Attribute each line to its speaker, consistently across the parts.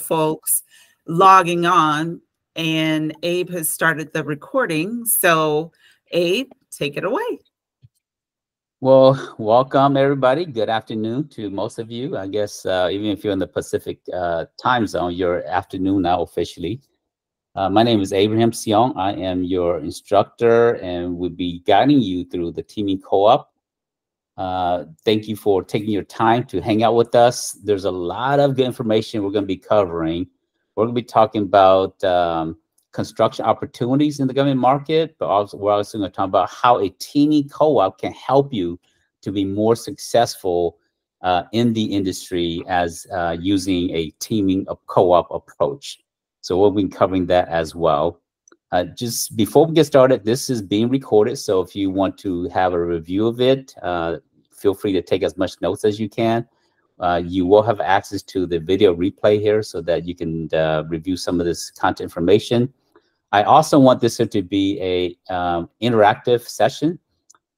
Speaker 1: folks logging on, and Abe has started the recording. So Abe, take it away.
Speaker 2: Well, welcome everybody. Good afternoon to most of you. I guess even if you're in the Pacific time zone, you're afternoon now officially. My name is Abraham Siong. I am your instructor and will be guiding you through the Teaming Co-op. Thank you for taking your time to hang out with us. There's a lot of good information we're going to be covering. We're going to be talking about construction opportunities in the government market, but also we're also going to talk about how a teaming co-op can help you to be more successful in the industry as using a teaming co-op approach. So we'll be covering that as well. Just before we get started, this is being recorded. So if you want to have a review of it, feel free to take as much notes as you can. You will have access to the video replay here so that you can review some of this content information. I also want this to be a interactive session.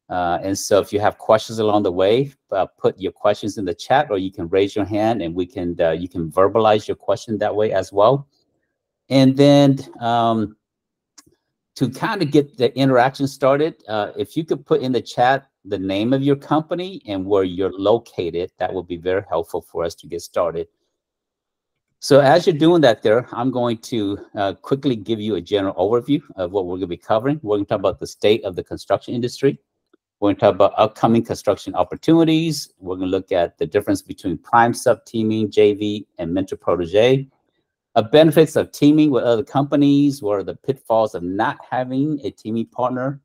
Speaker 2: And so if you have questions along the way, put your questions in the chat, or you can raise your hand and we can you can verbalize your question that way as well. And then to kind of get the interaction started, if you could put in the chat the name of your company and where you're located, that would be very helpful for us to get started. So as you're doing that there, I'm going to quickly give you a general overview of what we're going to be covering. We're going to talk about the state of the construction industry. We're going to talk about upcoming construction opportunities. We're going to look at the difference between prime sub-teaming, JV, and mentor-protege. Benefits of teaming with other companies. What are the pitfalls of not having a teaming partner?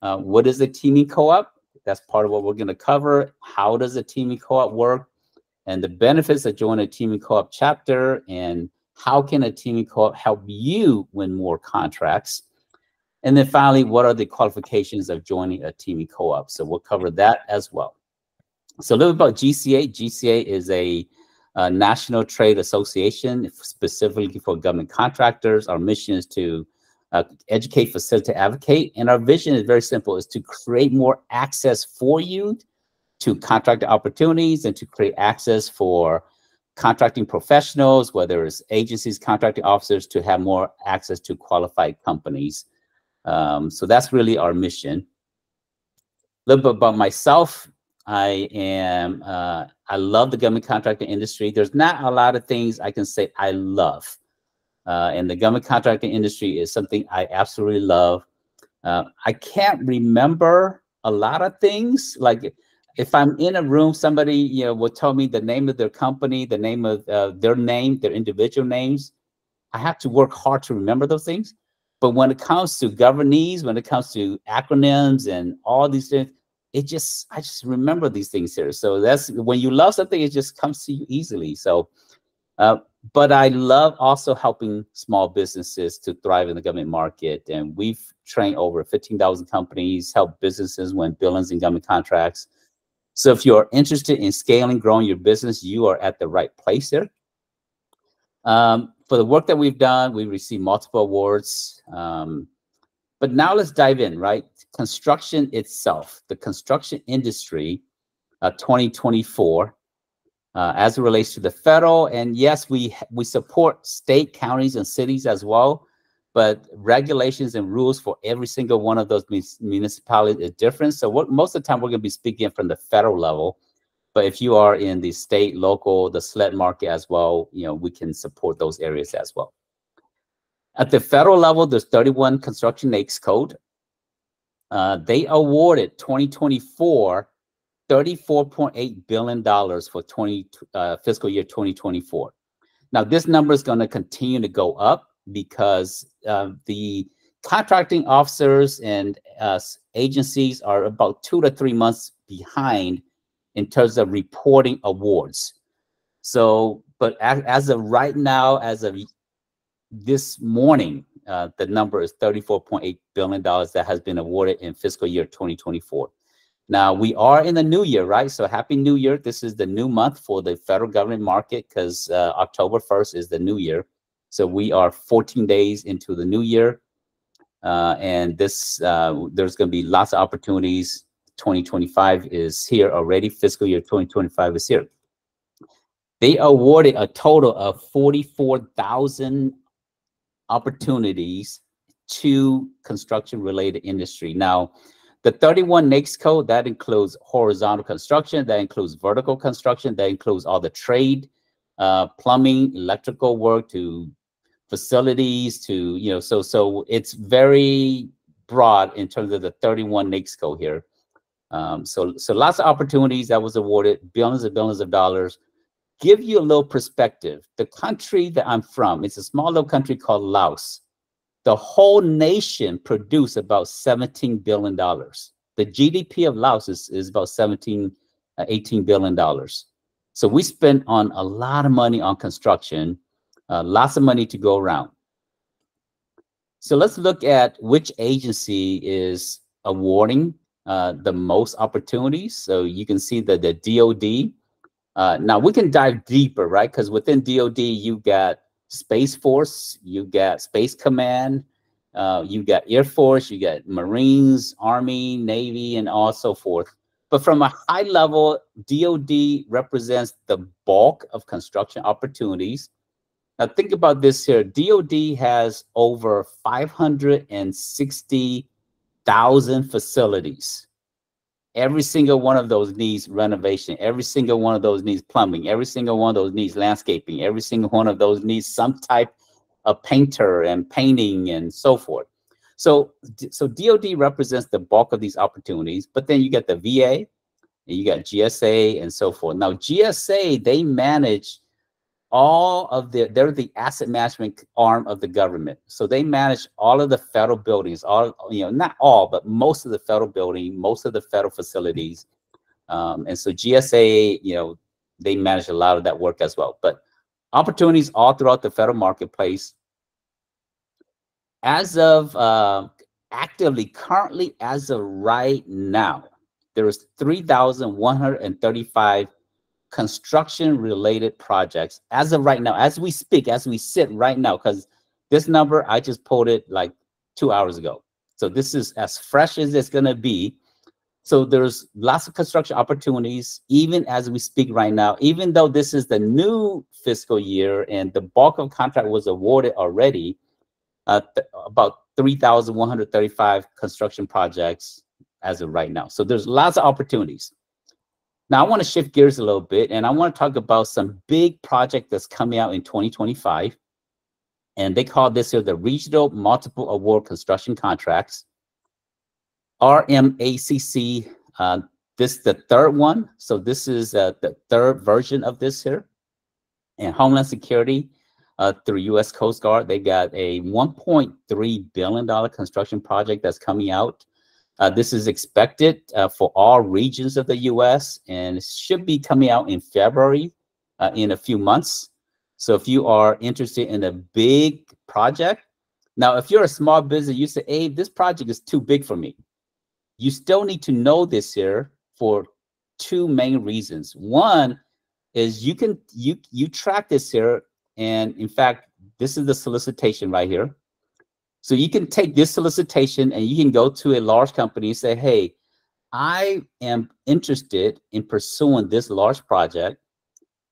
Speaker 2: What is a teaming co-op? That's part of what we're going to cover. How does a teaming co-op work? And the benefits of joining a teaming co-op chapter, and how can a teaming co-op help you win more contracts? And then finally, what are the qualifications of joining a teaming co-op? So we'll cover that as well. So a little bit about GCA. GCA is a national trade association specifically for government contractors. Our mission is to educate, facilitate, advocate. And our vision is very simple, is to create more access for you to contract opportunities and to create access for contracting professionals, whether it's agencies, contracting officers, to have more access to qualified companies. So that's really our mission. A little bit about myself. I love the government contracting industry. There's not a lot of things I can say I love. And the government contracting industry is something I absolutely love. I can't remember a lot of things. Like if I'm in a room, somebody will tell me the name of their company, the name of their individual names. I have to work hard to remember those things. But when it comes to governance, when it comes to acronyms and all these things, I just remember these things here. So that's when you love something, it just comes to you easily. So, but I love also helping small businesses to thrive in the government market. And we've trained over 15,000 companies, helped businesses win billions in government contracts. So if you're interested in scaling, growing your business, you are at the right place there. For the work that we've done, we've received multiple awards. But now let's dive in, right? Construction itself, the construction industry, 2024, as it relates to the federal. And yes, we support state, counties, and cities as well. But regulations and rules for every single one of those municipalities is different. So most of the time, we're going to be speaking from the federal level. But if you are in the state, local, the SLED market as well, we can support those areas as well. At the federal level, there's 31 construction NAICS code. They awarded 2024 $34.8 billion for fiscal year 2024. Now, this number is going to continue to go up because the contracting officers and agencies are about 2 to 3 months behind in terms of reporting awards. So, but as of right now, as of this morning, the number is $34.8 billion that has been awarded in fiscal year 2024. Now, we are in the new year, right? So happy new year. This is the new month for the federal government market because October 1st is the new year. So we are 14 days into the new year. And there's going to be lots of opportunities. 2025 is here already. Fiscal year 2025 is here. They awarded a total of 44,000 opportunities to construction-related industry. Now, the 31 NAICS code, that includes horizontal construction, that includes vertical construction, that includes all the trade, plumbing, electrical work, to facilities, to, you know, so it's very broad in terms of the 31 NAICS code here. So lots of opportunities that was awarded, billions and billions of dollars. Give you a little perspective. The country that I'm from, it's a small little country called Laos. The whole nation produced about $17 billion. The GDP of Laos is about $18 billion. So we spent on a lot of money on construction, lots of money to go around. So let's look at which agency is awarding the most opportunities. So you can see that the DoD. Now we can dive deeper, right? Because within DoD, you got Space Force, you got Space Command, you got Air Force, you got Marines, Army, Navy, and all so forth. But from a high level, DoD represents the bulk of construction opportunities. Now think about this here. DoD has over 560,000 facilities. Every single one of those needs renovation. Every single one of those needs plumbing. Every single one of those needs landscaping. Every single one of those needs some type of painter and painting and so forth. So DoD represents the bulk of these opportunities, but then you get the VA, and you got GSA and so forth. Now GSA, they manage all of they're the asset management arm of the government. So they manage all of the federal buildings, all, you know, not all, but most of the federal building, most of the federal facilities. And so GSA, you know, they manage a lot of that work as well. But opportunities all throughout the federal marketplace. As of currently, as of right now, there is 3,135 construction-related projects as of right now, as we speak, as we sit right now, because this number, I just pulled it like 2 hours ago. So this is as fresh as it's going to be. So there's lots of construction opportunities, even as we speak right now, even though this is the new fiscal year and the bulk of contract was awarded already, about 3,135 construction projects as of right now. So there's lots of opportunities. Now, I want to shift gears a little bit, and I want to talk about some big project that's coming out in 2025. And they call this here the Regional Multiple Award Construction Contracts, RMACC. This is the third one. So this is the third version of this here. And Homeland Security, through U.S. Coast Guard, they got a $1.3 billion construction project that's coming out. This is expected for all regions of the U.S. and it should be coming out in February, in a few months. So if you are interested in a big project, now if you're a small business, you say, hey, this project is too big for me. You still need to know this here for two main reasons. One is you track this here, and in fact, this is the solicitation right here. So you can take this solicitation and you can go to a large company and say, hey, I am interested in pursuing this large project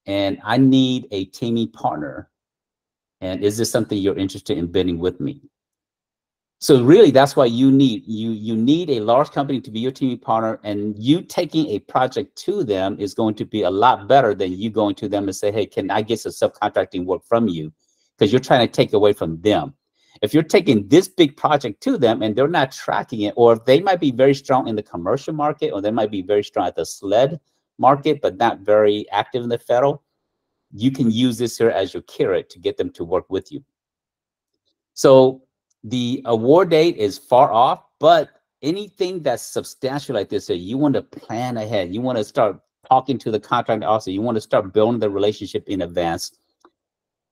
Speaker 2: and I need a teaming partner. And is this something you're interested in bidding with me? So really, that's why you need a large company to be your teaming partner, and you taking a project to them is going to be a lot better than you going to them and say, hey, can I get some subcontracting work from you? Because you're trying to take away from them. If you're taking this big project to them and they're not tracking it, or if they might be very strong in the commercial market, or they might be very strong at the SLED market, but not very active in the federal, you can use this here as your carrot to get them to work with you. So the award date is far off, but anything that's substantial like this, you want to plan ahead. You want to start talking to the contract officer. You want to start building the relationship in advance.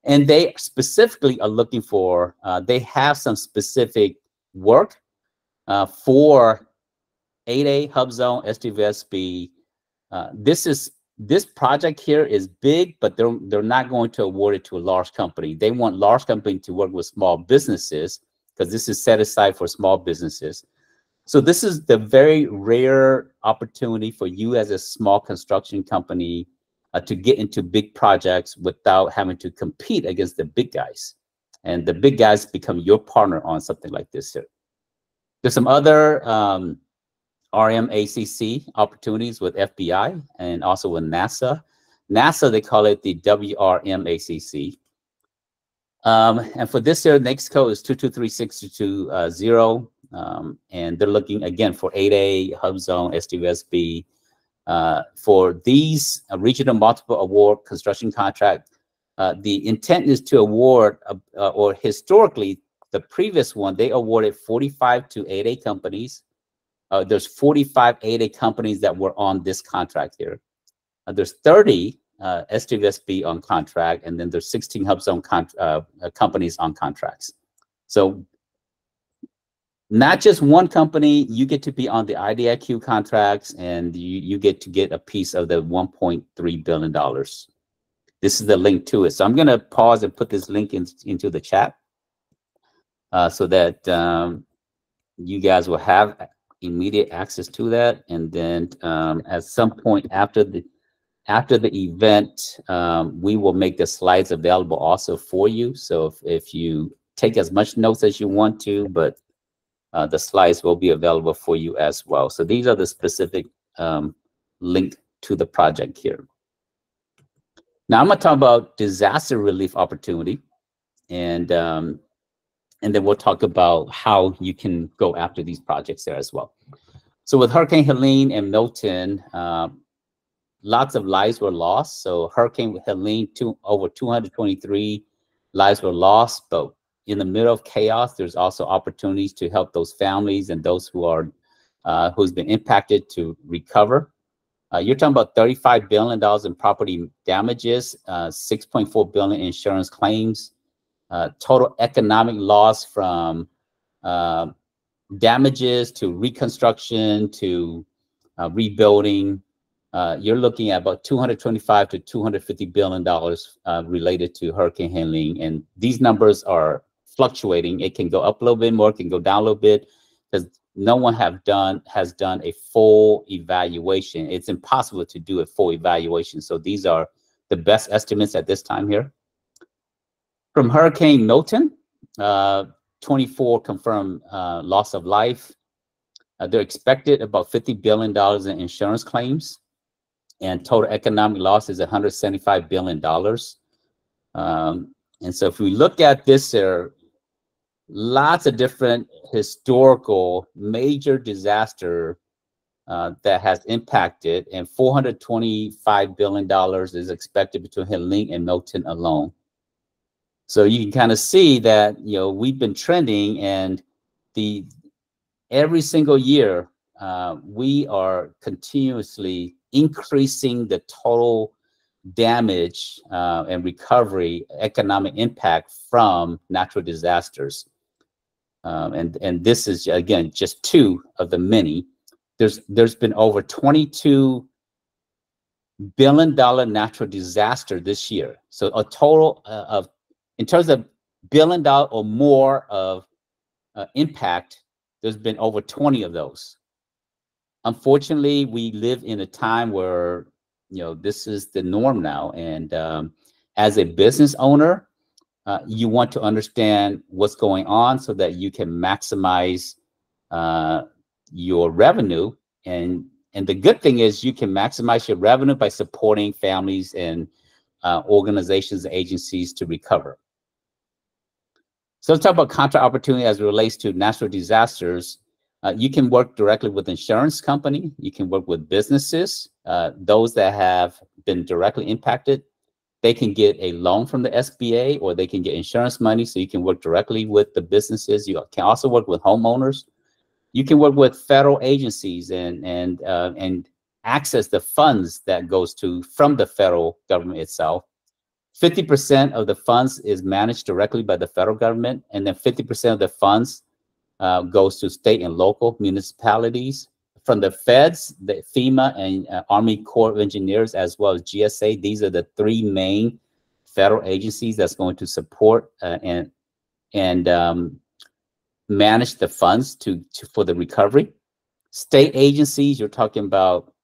Speaker 2: And they specifically are looking for, they have some specific work for 8A, Hub Zone, STVSB. This project here is big, but they're not going to award it to a large company. They want large company to work with small businesses because this is set aside for small businesses. So this is the very rare opportunity for you as a small construction company to get into big projects without having to compete against the big guys. And the big guys become your partner on something like this here. There's some other RMACC opportunities with FBI and also with NASA. NASA, they call it the WRMACC. And for this year, next code is 2236220. And they're looking, again, for 8A, Hub Zone, SDUSB. For these regional multiple award construction contract, the intent is to award, or historically, the previous one, they awarded 45 to 8A companies. There's 45 8A companies that were on this contract here. There's 30 SDUSB on contract, and then there's 16 Hub Zone companies on contracts. So not just one company, you get to be on the IDIQ contracts, and you get to get a piece of the $1.3 billion. This is the link to it. So I'm going to pause and put this link into the chat so that you guys will have immediate access to that. And then at some point after the event, we will make the slides available also for you. So if you take as much notes as you want to, but the slides will be available for you as well. So these are the specific link to the project here. Now I'm going to talk about disaster relief opportunity, and then we'll talk about how you can go after these projects there as well. So with Hurricane Helene and Milton, lots of lives were lost. So Hurricane Helene, over 223 lives were lost, but in the middle of chaos, there's also opportunities to help those families and those who are who's been impacted to recover. You're talking about $35 billion in property damages, $6.4 billion in insurance claims, total economic loss from damages to reconstruction to rebuilding. You're looking at about $225 to $250 billion related to Hurricane Helene, and these numbers are fluctuating. It can go up a little bit more, it can go down a little bit, because no one has done a full evaluation. It's impossible to do a full evaluation. So these are the best estimates at this time here. From Hurricane Milton, 24 confirmed loss of life. They're expected about $50 billion in insurance claims, and total economic loss is $175 billion. And so if we look at this, there are lots of different historical major disaster that has impacted, and $425 billion is expected between Helene and Milton alone. So you can kind of see that, you know, we've been trending, and every single year we are continuously increasing the total damage and recovery economic impact from natural disasters. And this is, again, just two of the many. There's been over $22 billion natural disaster this year. So a total of, in terms of $1 billion or more of impact, there's been over 20 of those. Unfortunately, we live in a time where, you know, this is the norm now. And as a business owner, you want to understand what's going on so that you can maximize your revenue. And the good thing is you can maximize your revenue by supporting families and organizations and agencies to recover. So let's talk about contract opportunity as it relates to natural disasters. You can work directly with insurance company. You can work with businesses. Those that have been directly impacted, they can get a loan from the SBA, or they can get insurance money. So you can work directly with the businesses. You can also work with homeowners. You can work with federal agencies and access the funds that goes from the federal government itself. 50% of the funds is managed directly by the federal government, and then 50% of the funds goes to state and local municipalities. From the feds, the FEMA and Army Corps of Engineers, as well as GSA, these are the three main federal agencies that's going to support and manage the funds for the recovery. State agencies, you're talking about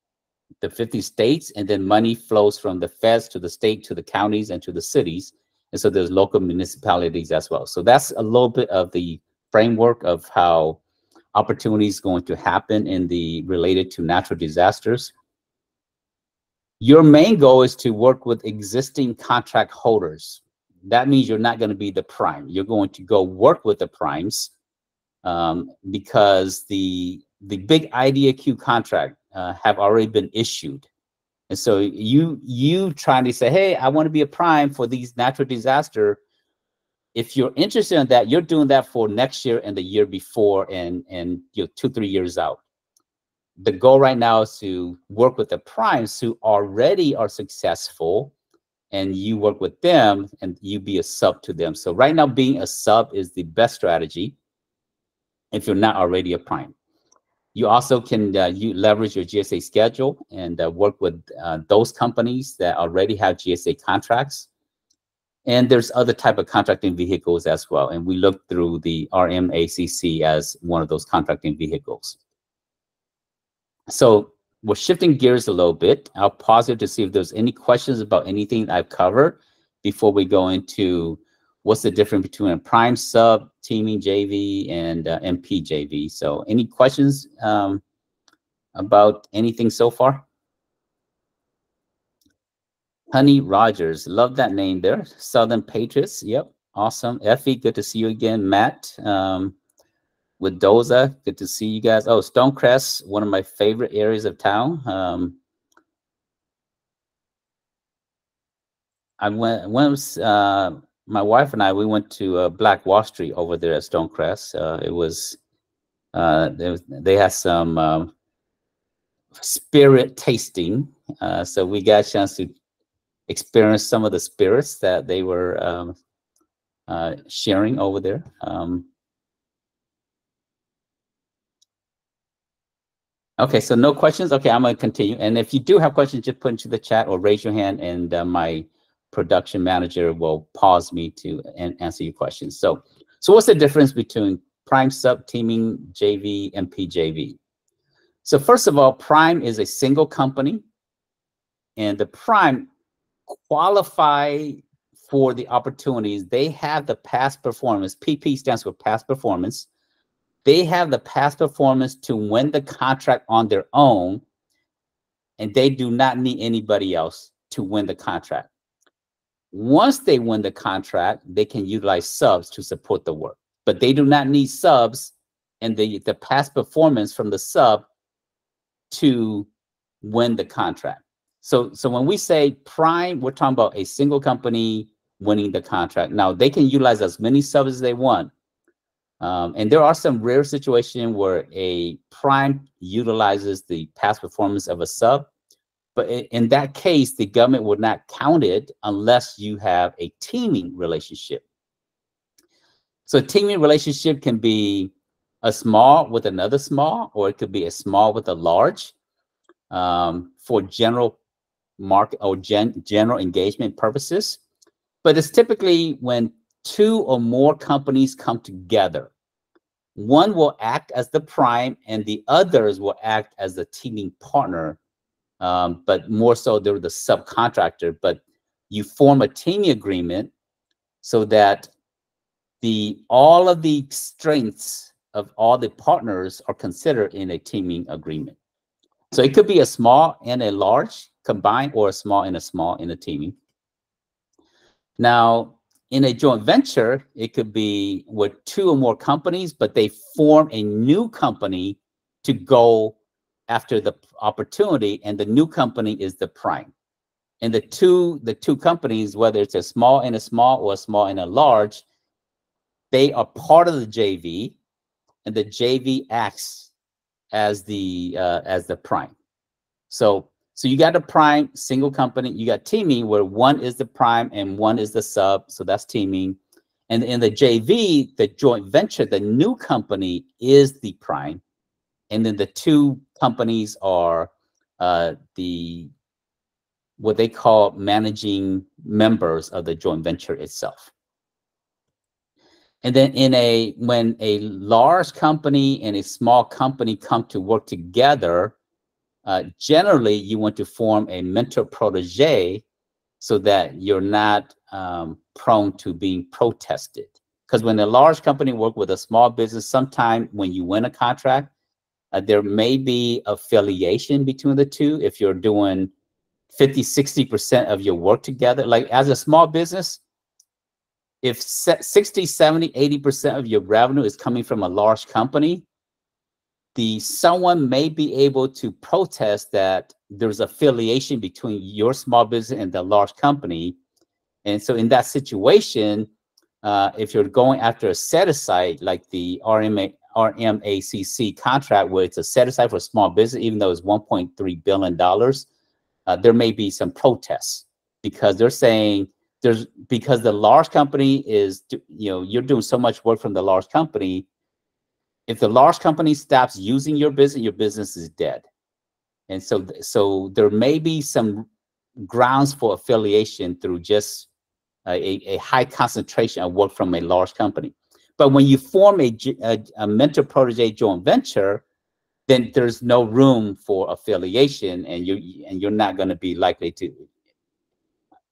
Speaker 2: the 50 states, and then money flows from the feds to the state, to the counties, and to the cities. And so there's local municipalities as well. So that's a little bit of the framework of how opportunities going to happen in the related to natural disasters. Your main goal is to work with existing contract holders. That means you're not going to be the prime. You're going to go work with the primes, because the big IDIQ contract have already been issued. And so you trying to say, hey, I want to be a prime for these natural disaster. If you're interested in that, you're doing that for next year and the year before, and 2-3 years out. The goal right now is to work with the primes who already are successful, and you work with them and you be a sub to them. So right now, being a sub is the best strategy if you're not already a prime. You also can you leverage your GSA schedule and work with those companies that already have GSA contracts. And there's other type of contracting vehicles as well. And we look through the RMACC as one of those contracting vehicles. So we're shifting gears a little bit. I'll pause it to see if there's any questions about anything I've covered before we go into what's the difference between a prime sub, teaming JV, and MP JV. So any questions about anything so far? Honey Rogers, love that name there. Southern Patriots, yep, awesome. Effie, good to see you again. Matt, with Doza, good to see you guys. Oh, Stonecrest, one of my favorite areas of town. My wife and I, we went to Black Wall Street over there at Stonecrest. It was, they had some spirit tasting. So we got a chance to experience some of the spirits that they were sharing over there. Okay, so no questions. Okay, I'm going to continue. And if you do have questions, just put into the chat or raise your hand, and my production manager will pause me to answer your questions. So what's the difference between prime sub, teaming JV, and PJV? So first of all, prime is a single company, and the prime qualify for the opportunities. They have the past performance. PP stands for past performance. They have the past performance to win the contract on their own, and they do not need anybody else to win the contract. Once they win the contract, they can utilize subs to support the work, but they do not need subs and the past performance from the sub to win the contract. So when we say prime, we're talking about a single company winning the contract. Now, they can utilize as many subs as they want. And there are some rare situations where a prime utilizes the past performance of a sub. But in that case, the government would not count it unless you have a teaming relationship. So a teaming relationship can be a small with another small, or it could be a small with a large, for general market or general engagement purposes. But it's typically when two or more companies come together. One will act as the prime and the others will act as the teaming partner, but more so they're the subcontractor. But you form a teaming agreement so that all of the strengths of all the partners are considered in a teaming agreement. So it could be a small and a large combined, or a small and a small in a teaming. Now, in a joint venture, it could be with two or more companies, but they form a new company to go after the opportunity, and the new company is the prime. And the two companies, whether it's a small and a small or a small and a large, they are part of the JV, and the JV acts as the prime. So you got a prime single company, you got teaming where one is the prime and one is the sub, so that's teaming. And in the JV, the joint venture, the new company is the prime, and then the two companies are what they call managing members of the joint venture itself. And then when a large company and a small company come to work together, Generally, you want to form a mentor-protege so that you're not prone to being protested. Because when a large company works with a small business, sometime when you win a contract, there may be affiliation between the two. If you're doing 50, 60% of your work together, like as a small business, if 60, 70, 80% of your revenue is coming from a large company, someone may be able to protest that there's affiliation between your small business and the large company. And so in that situation, if you're going after a set aside, like the RMACC contract, where it's a set aside for small business, even though it's $1.3 billion, there may be some protests because they're saying because the large company is, you're doing so much work from the large company. If the large company stops using your business is dead. And so there may be some grounds for affiliation through just a high concentration of work from a large company. But when you form a mentor-protege joint venture, then there's no room for affiliation, and you're not going to be likely to.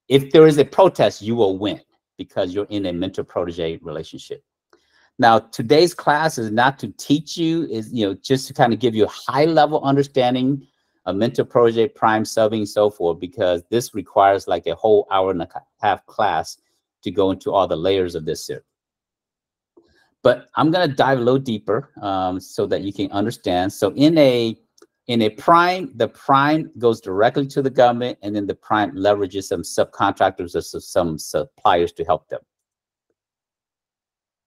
Speaker 2: If there is a protest, you will win because you're in a mentor-protege relationship. Now, today's class is not to teach you, just to kind of give you a high-level understanding of mentor-protege, prime, subbing, so forth, because this requires like a whole hour and a half class to go into all the layers of this here. But I'm going to dive a little deeper so that you can understand. So in a prime, the prime goes directly to the government, and then the prime leverages some subcontractors or some suppliers to help them.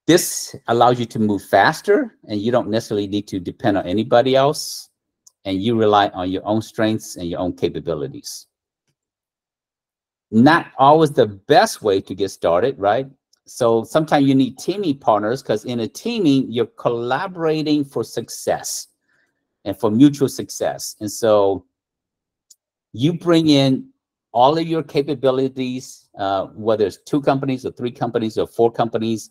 Speaker 2: This allows you to move faster, and you don't necessarily need to depend on anybody else, and you rely on your own strengths and your own capabilities. Not always the best way to get started, right? So sometimes you need teaming partners, because in a teaming, you're collaborating for success and for mutual success. And so you bring in all of your capabilities, whether it's 2 companies or 3 companies or 4 companies.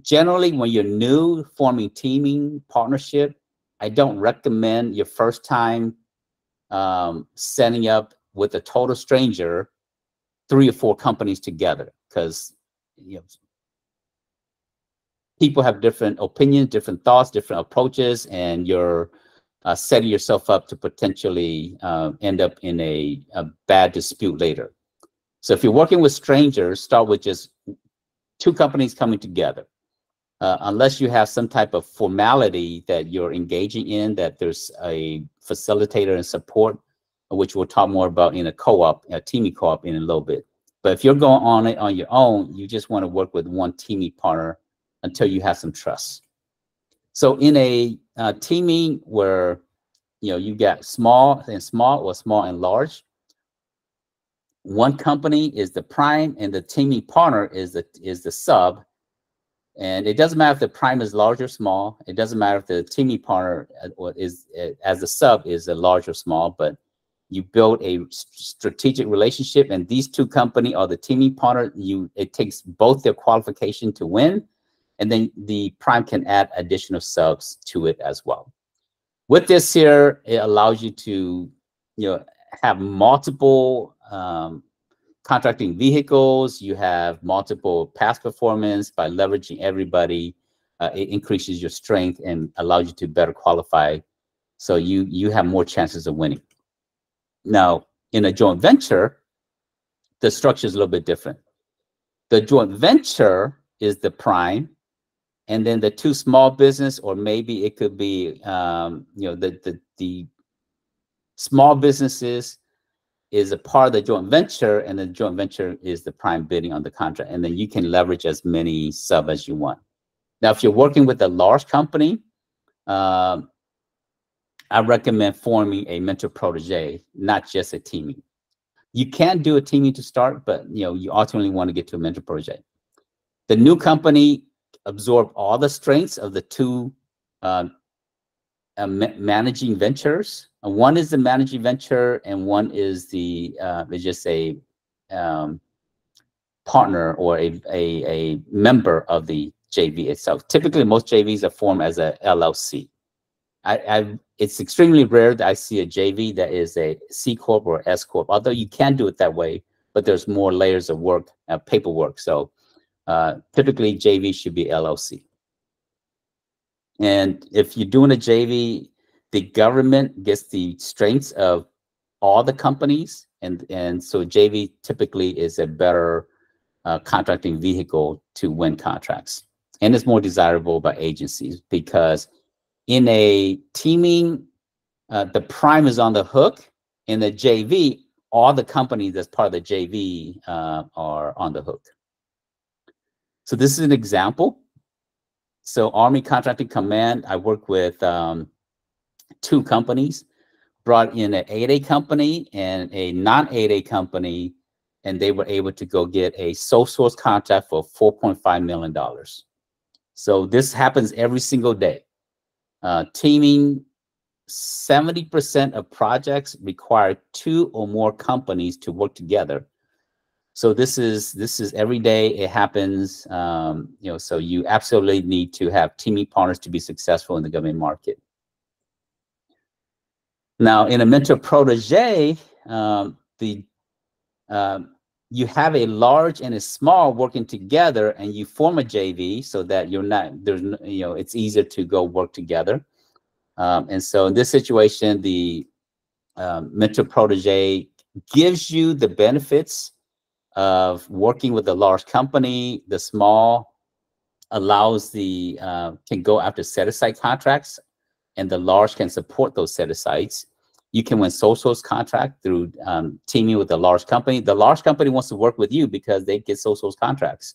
Speaker 2: Generally, when you're new forming teaming partnership, I don't recommend your first time setting up with a total stranger 3 or 4 companies together, because people have different opinions, different thoughts, different approaches, and you're setting yourself up to potentially end up in a bad dispute later. So if you're working with strangers, start with just 2 companies coming together. Unless you have some type of formality that you're engaging in, that there's a facilitator and support, which we'll talk more about in a co-op, a teaming co-op in a little bit. But if you're going on it on your own, you just want to work with one teaming partner until you have some trust. So in a teaming where you got small and small or small and large, one company is the prime and the teaming partner is the sub. And it doesn't matter if the prime is large or small. It doesn't matter if the teaming partner is as the sub is a large or small, but you build a strategic relationship, and these 2 companies are the teaming partner. It takes both their qualification to win, and then the prime can add additional subs to it as well. With this here, it allows you to have multiple contracting vehicles. You have multiple past performance. By leveraging everybody, it increases your strength and allows you to better qualify, so you have more chances of winning. Now, in a joint venture, the structure is a little bit different. The joint venture is the prime, and then the 2 small business, or maybe it could be the small businesses is a part of the joint venture, and the joint venture is the prime bidding on the contract. And then you can leverage as many sub as you want. Now, if you're working with a large company, I recommend forming a mentor-protege, not just a teaming. You can do a teaming to start, but you ultimately want to get to a mentor-protege. The new company absorb all the strengths of the 2 managing ventures. One is the managing venture, and one is just a partner or a member of the JV itself. Typically, most JVs are formed as a LLC. it's extremely rare that I see a JV that is a C Corp or S Corp, although you can do it that way, but there's more layers of work, paperwork. So typically JV should be LLC. And if you're doing a JV, the government gets the strengths of all the companies. And so JV typically is a better contracting vehicle to win contracts. And it's more desirable by agencies because in a teaming, the prime is on the hook. In the JV, all the companies that's part of the JV are on the hook. So this is an example. So Army Contracting Command, I work with 2 companies, brought in an 8A company and a non-8A company, and they were able to go get a sole source contract for $4.5 million. So this happens every single day. Teaming, 70% of projects require 2 or more companies to work together. So this is every day. It happens. You know, so you absolutely need to have teaming partners to be successful in the government market. Now, in a mentor protege, you have a large and a small working together, and you form a JV so that you're not there's you know it's easier to go work together. And so in this situation, the mentor protege gives you the benefits of working with a large company. The small allows the can go after set-aside contracts, and the large can support those set-asides. You can win sole source contract through teaming with a large company. The large company wants to work with you because they get sole source contracts.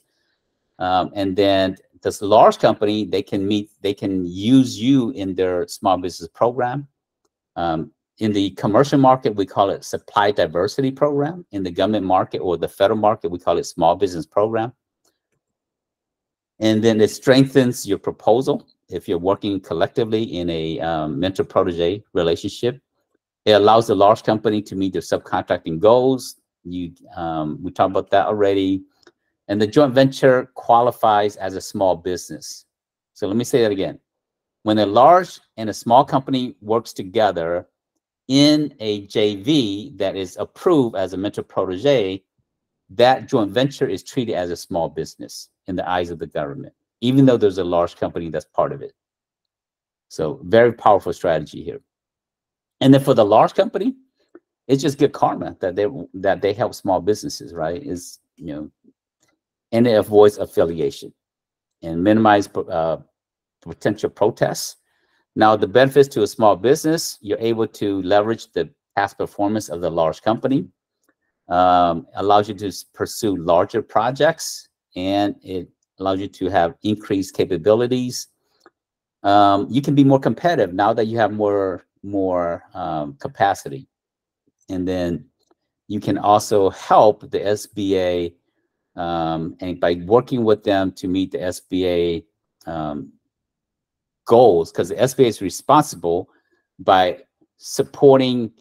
Speaker 2: And then this large company, they can use you in their small business program. In the commercial market, we call it supply diversity program. In the government market or the federal market, we call it small business program. And then it strengthens your proposal if you're working collectively in a mentor-protege relationship. It allows the large company to meet their subcontracting goals. We talked about that already. And the joint venture qualifies as a small business. So let me say that again. When a large and a small company works together in a JV that is approved as a mentor-protege, that joint venture is treated as a small business in the eyes of the government, even though there's a large company that's part of it. So very powerful strategy here. And then for the large company, it's just good karma that they help small businesses, right? Is, you know, and it avoids affiliation and minimize potential protests. Now, the benefits to a small business, you're able to leverage the past performance of the large company, allows you to pursue larger projects, and it allows you to have increased capabilities. You can be more competitive now that you have more capacity. And then you can also help the SBA, and by working with them to meet the SBA goals, because the SBA is responsible by supporting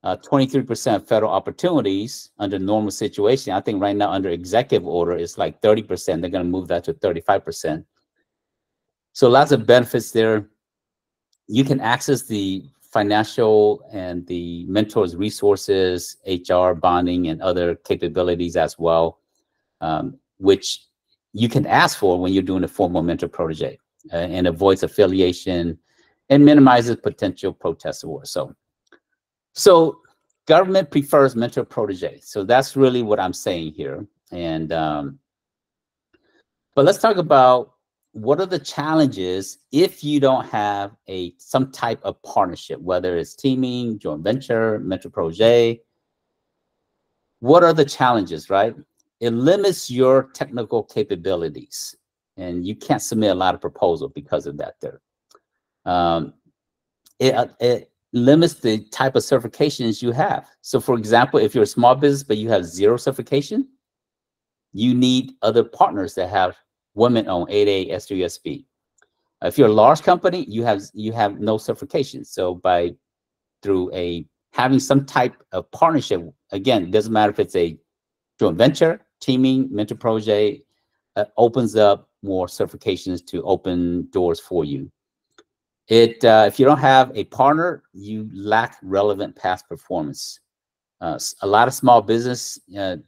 Speaker 2: 23% federal opportunities under normal situation. I think right now under executive order, it's like 30%. They're going to move that to 35%. So lots of benefits there. You can access the financial and the mentors resources, HR, bonding, and other capabilities as well, which you can ask for when you're doing a formal mentor protege, and avoids affiliation and minimizes potential protest wars. So government prefers mentor protege. So that's really what I'm saying here. And but let's talk about what are the challenges if you don't have some type of partnership, whether it's teaming, joint venture, mentor protege. What are the challenges, right? It limits your technical capabilities, and you can't submit a lot of proposals because of that there. It limits the type of certifications you have. So for example, if you're a small business, but you have 0 certification, you need other partners that have women-owned 8A, S3, SB. If you're a large company, you have no certification. So through having some type of partnership, again, it doesn't matter if it's a joint venture, teaming, mentor protege, opens up more certifications to open doors for you. If you don't have a partner, you lack relevant past performance. A lot of small business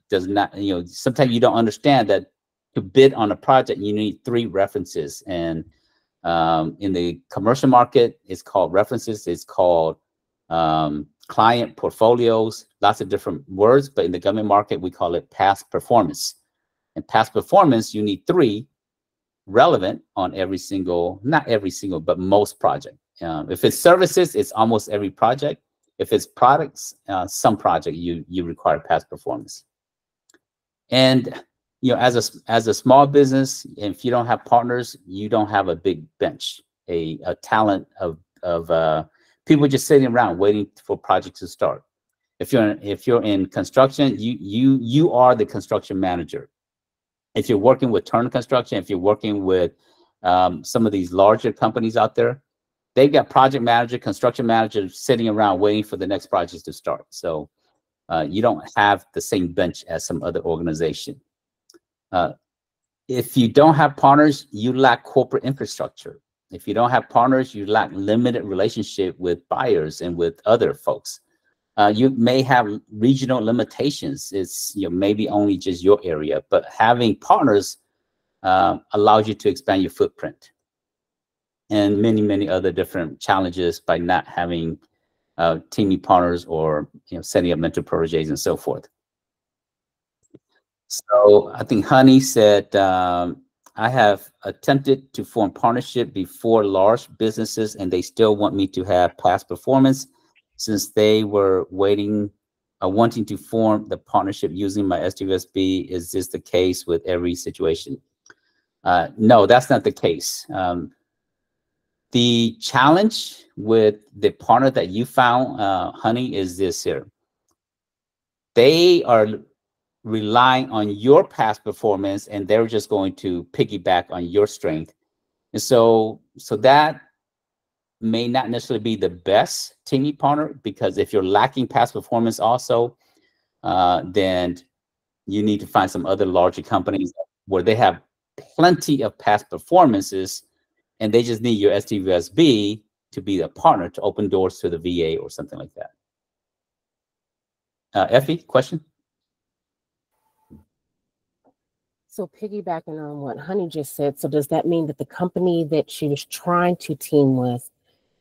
Speaker 2: does not, sometimes you don't understand that to bid on a project, you need 3 references. And in the commercial market, it's called references. It's called client portfolios, lots of different words. But in the government market, we call it past performance. And past performance, you need 3 relevant on every single, not every single, but most project. If it's services, it's almost every project. If it's products, some project you require past performance. And as a small business, if you don't have partners, you don't have a big bench, a talent of people just sitting around waiting for projects to start. If you're in construction, you are the construction manager. If you're working with Turner Construction, if you're working with some of these larger companies out there, they've got project manager, construction managers sitting around waiting for the next projects to start. So you don't have the same bench as some other organization. If you don't have partners, you lack corporate infrastructure. If you don't have partners, you lack limited relationship with buyers and with other folks. You may have regional limitations. It's maybe only just your area, but having partners allows you to expand your footprint. And many other different challenges by not having teaming partners or setting up mentor proteges and so forth. So I think Honey said, I have attempted to form partnership before large businesses, and they still want me to have past performance. Since they were wanting to form the partnership using my SWSB, is this the case with every situation? No, that's not the case. The challenge with the partner that you found, Honey, is this here. They are relying on your past performance, and they're just going to piggyback on your strength. And so that may not necessarily be the best teaming partner, because if you're lacking past performance also, then you need to find some other larger companies where they have plenty of past performances, and they just need your STVSB to be a partner to open doors to the VA or something like that. Effie, question?
Speaker 3: So piggybacking on what Honey just said, so does that mean that the company that she was trying to team with,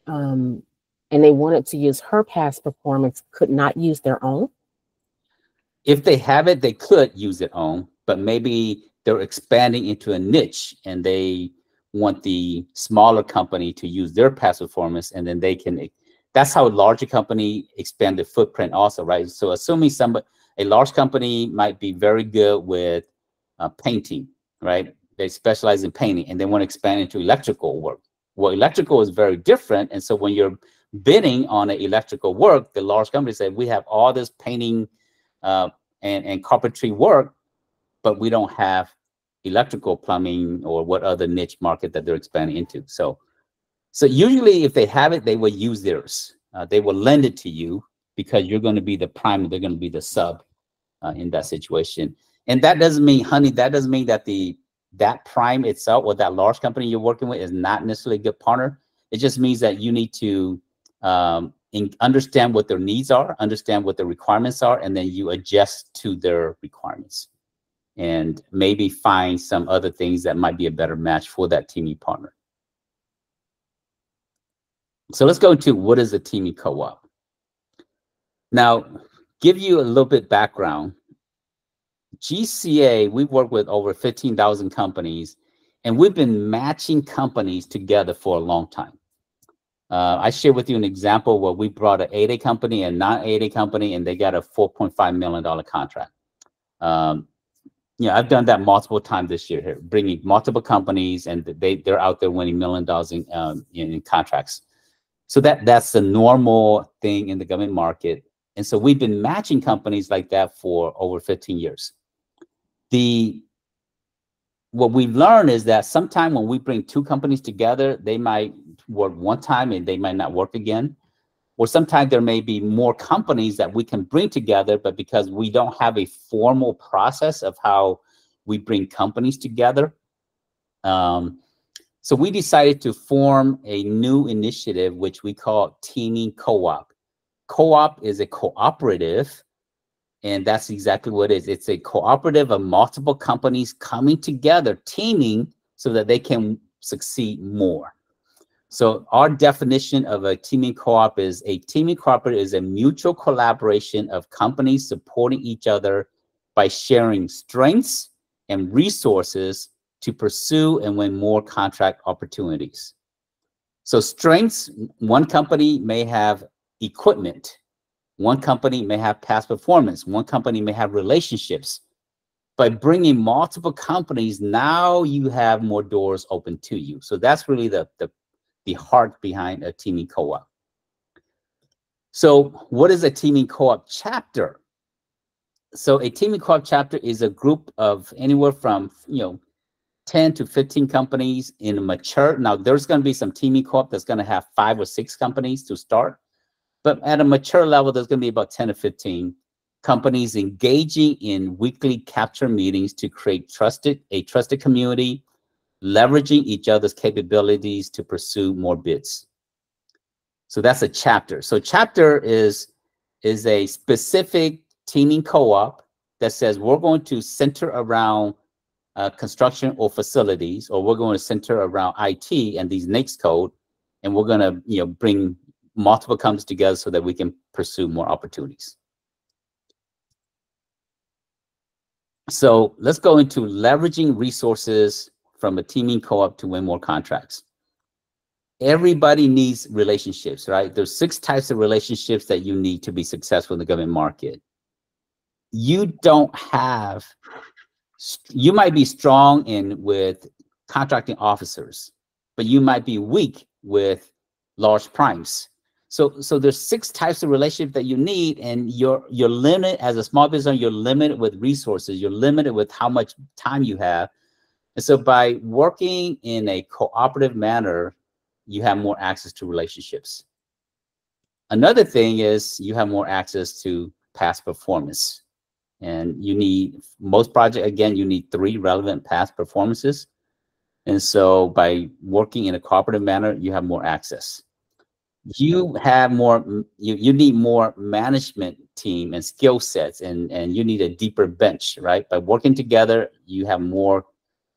Speaker 3: and they wanted to use her past performance, could not use their own?
Speaker 2: If they have it, they could use their own, but maybe they're expanding into a niche and they want the smaller company to use their past performance, and then they can, that's how a larger company expand their footprint also, right? So assuming a large company might be very good with painting, right? They specialize in painting and they want to expand into electrical work. Well, electrical is very different. And so when you're bidding on an electrical work, the large companies say, we have all this painting and carpentry work, but we don't have electrical, plumbing, or what other niche market that they're expanding into. So usually if they have it, they will use theirs. They will lend it to you because you're going to be the prime, they're going to be the sub in that situation. And that doesn't mean, Honey, that doesn't mean that that prime itself or that large company you're working with is not necessarily a good partner. It just means that you need to understand what their needs are, understand what the requirements are, and then you adjust to their requirements and maybe find some other things that might be a better match for that teaming partner. So let's go into what is a teaming co-op. Now, give you a little bit background. GCA, we've worked with over 15,000 companies, and we've been matching companies together for a long time. I share with you an example where we brought an 8A company and non-8A company, and they got a $4.5 million contract. I've done that multiple times this year here, bringing multiple companies, and they're out there winning $1 million in contracts. So that's the normal thing in the government market. And so we've been matching companies like that for over 15 years. What we've learned is that sometimes when we bring 2 companies together, they might work one time and they might not work again. Or sometimes there may be more companies that we can bring together, but because we don't have a formal process of how we bring companies together, So we decided to form a new initiative, which we call Teaming Co-op. Co-op is a cooperative, and that's exactly what it is. It's a cooperative of multiple companies coming together, teaming, so that they can succeed more. So our definition of a teaming co-op is a teaming cooperative is a mutual collaboration of companies supporting each other by sharing strengths and resources to pursue and win more contract opportunities. So strengths, one company may have equipment, one company may have past performance, one company may have relationships. By bringing multiple companies, now you have more doors open to you. So that's really the heart behind a teaming co-op. So what is a teaming co-op chapter? So a teaming co-op chapter is a group of anywhere from 10 to 15 companies in a mature. Now there's going to be some teaming co-op that's going to have 5 or 6 companies to start, but at a mature level, there's going to be about 10 to 15 companies engaging in weekly capture meetings to create a trusted community, leveraging each other's capabilities to pursue more bids. So that's a chapter. So chapter is a specific teaming co-op that says we're going to center around construction or facilities, or we're going to center around IT and these NAICS code, and we're going to bring multiple companies together so that we can pursue more opportunities. So let's go into leveraging resources from a teaming co-op to win more contracts. Everybody needs relationships, right? There's 6 types of relationships that you need to be successful in the government market. You might be strong with contracting officers, but you might be weak with large primes. So there's 6 types of relationships that you need, and you're limited as a small business owner. You're limited with resources. You're limited with how much time you have. And so by working in a cooperative manner, you have more access to relationships. Another thing is you have more access to past performance. And you need, most projects, again, you need 3 relevant past performances. And so by working in a cooperative manner, you have more access. You have more, you need more management team and skill sets, and you need a deeper bench, right? By working together, you have more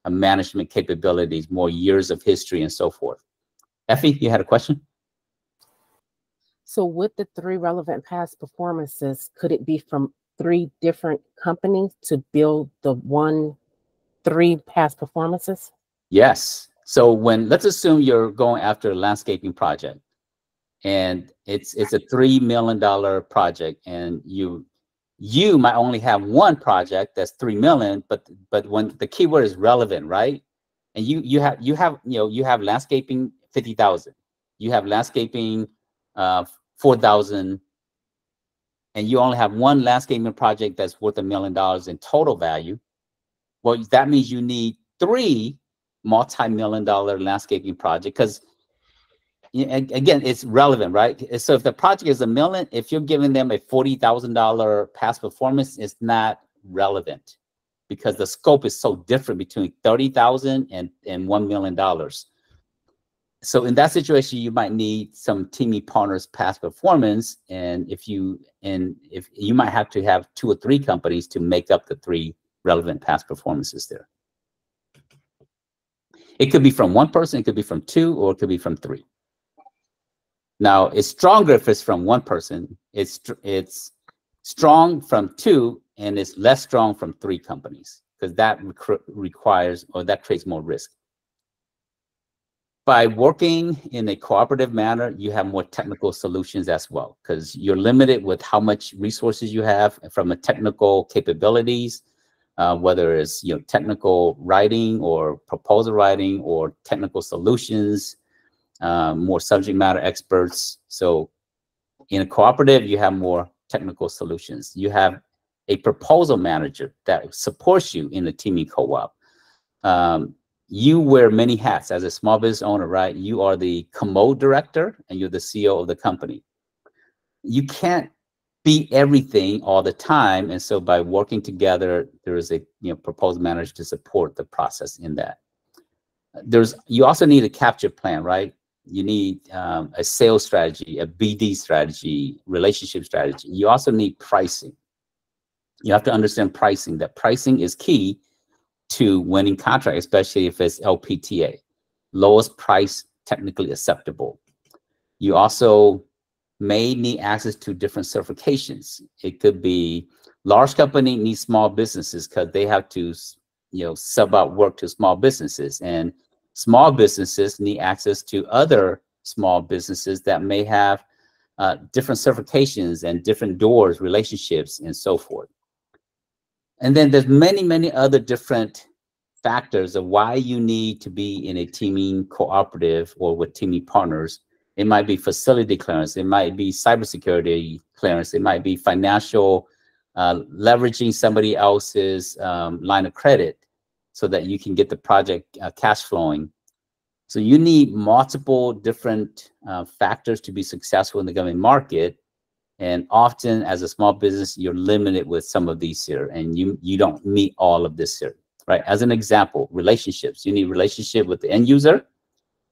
Speaker 2: management capabilities, more years of history, and so forth. Effie, you had a question?
Speaker 3: So with the 3 relevant past performances, could it be from 3 different companies to build the 3 past performances?
Speaker 2: Yes. So let's assume you're going after a landscaping project, and it's a $3 million project, and you might only have one project that's $3 million, but when the keyword is relevant, right? And you have landscaping 50,000, you have landscaping 4,000, and you only have one landscaping project that's worth $1 million in total value. Well, that means you need 3 multi-million-dollar landscaping projects, because again, it's relevant, right? So if the project is $1 million, if you're giving them a $40,000 past performance, it's not relevant, because the scope is so different between $30,000 and $1 million. So in that situation, you might need some teaming partners past performance, and if you might have to have 2 or 3 companies to make up the 3 relevant past performances there. It could be from 1 person, it could be from 2, or it could be from 3. Now, it's stronger if it's from 1 person. It's strong from 2, and it's less strong from 3 companies, because that requires, or that creates more risk. By working in a cooperative manner, you have more technical solutions as well, because you're limited with how much resources you have from a technical capabilities, whether it's technical writing or proposal writing or technical solutions, more subject matter experts. So in a cooperative, you have more technical solutions. You have a proposal manager that supports you in a teaming co-op. You wear many hats as a small business owner, right? You are the commode director and you're the CEO of the company. You can't be everything all the time. And so by working together, there is a proposal manager to support the process in that. You also need a capture plan, right? You need a sales strategy, a BD strategy, relationship strategy. You also need pricing. You have to understand pricing. That pricing is key to winning contract, especially if it's LPTA, lowest price technically acceptable. You also may need access to different certifications. It could be large company needs small businesses because they have to, sub out work to small businesses, and small businesses need access to other small businesses that may have different certifications and different doors, relationships, and so forth. And then there's many, many other different factors of why you need to be in a teaming cooperative or with teaming partners. It might be facility clearance. It might be cybersecurity clearance. It might be financial, leveraging somebody else's line of credit so that you can get the project cash flowing. So you need multiple different factors to be successful in the government market. And often as a small business, you're limited with some of these here, and you don't meet all of this here, right? As an example, relationships. You need relationship with the end user.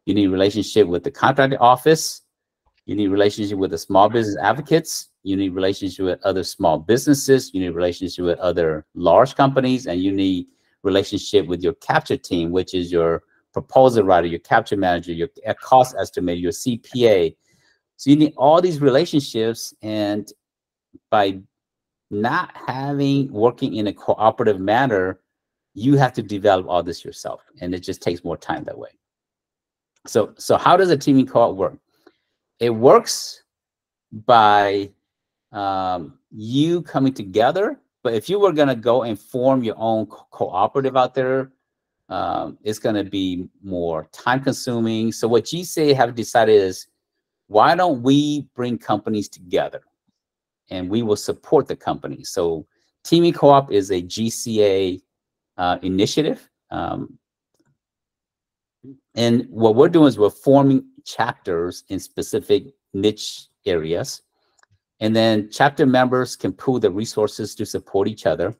Speaker 2: You need relationship with the contracting office. You need relationship with the small business advocates. You need relationship with other small businesses. You need relationship with other large companies, and you need relationship with your capture team, which is your proposal writer, your capture manager, your cost estimator, your CPA. So you need all these relationships, and by not working in a cooperative manner, you have to develop all this yourself, and it just takes more time that way. So how does a teaming co-op work? It works by you coming together, but if you were going to go and form your own cooperative out there, it's going to be more time consuming. So what GCA have decided is, why don't we bring companies together and we will support the company? So Teaming Co-op is a GCA initiative. And what we're doing is we're forming chapters in specific niche areas. And then chapter members can pool the resources to support each other,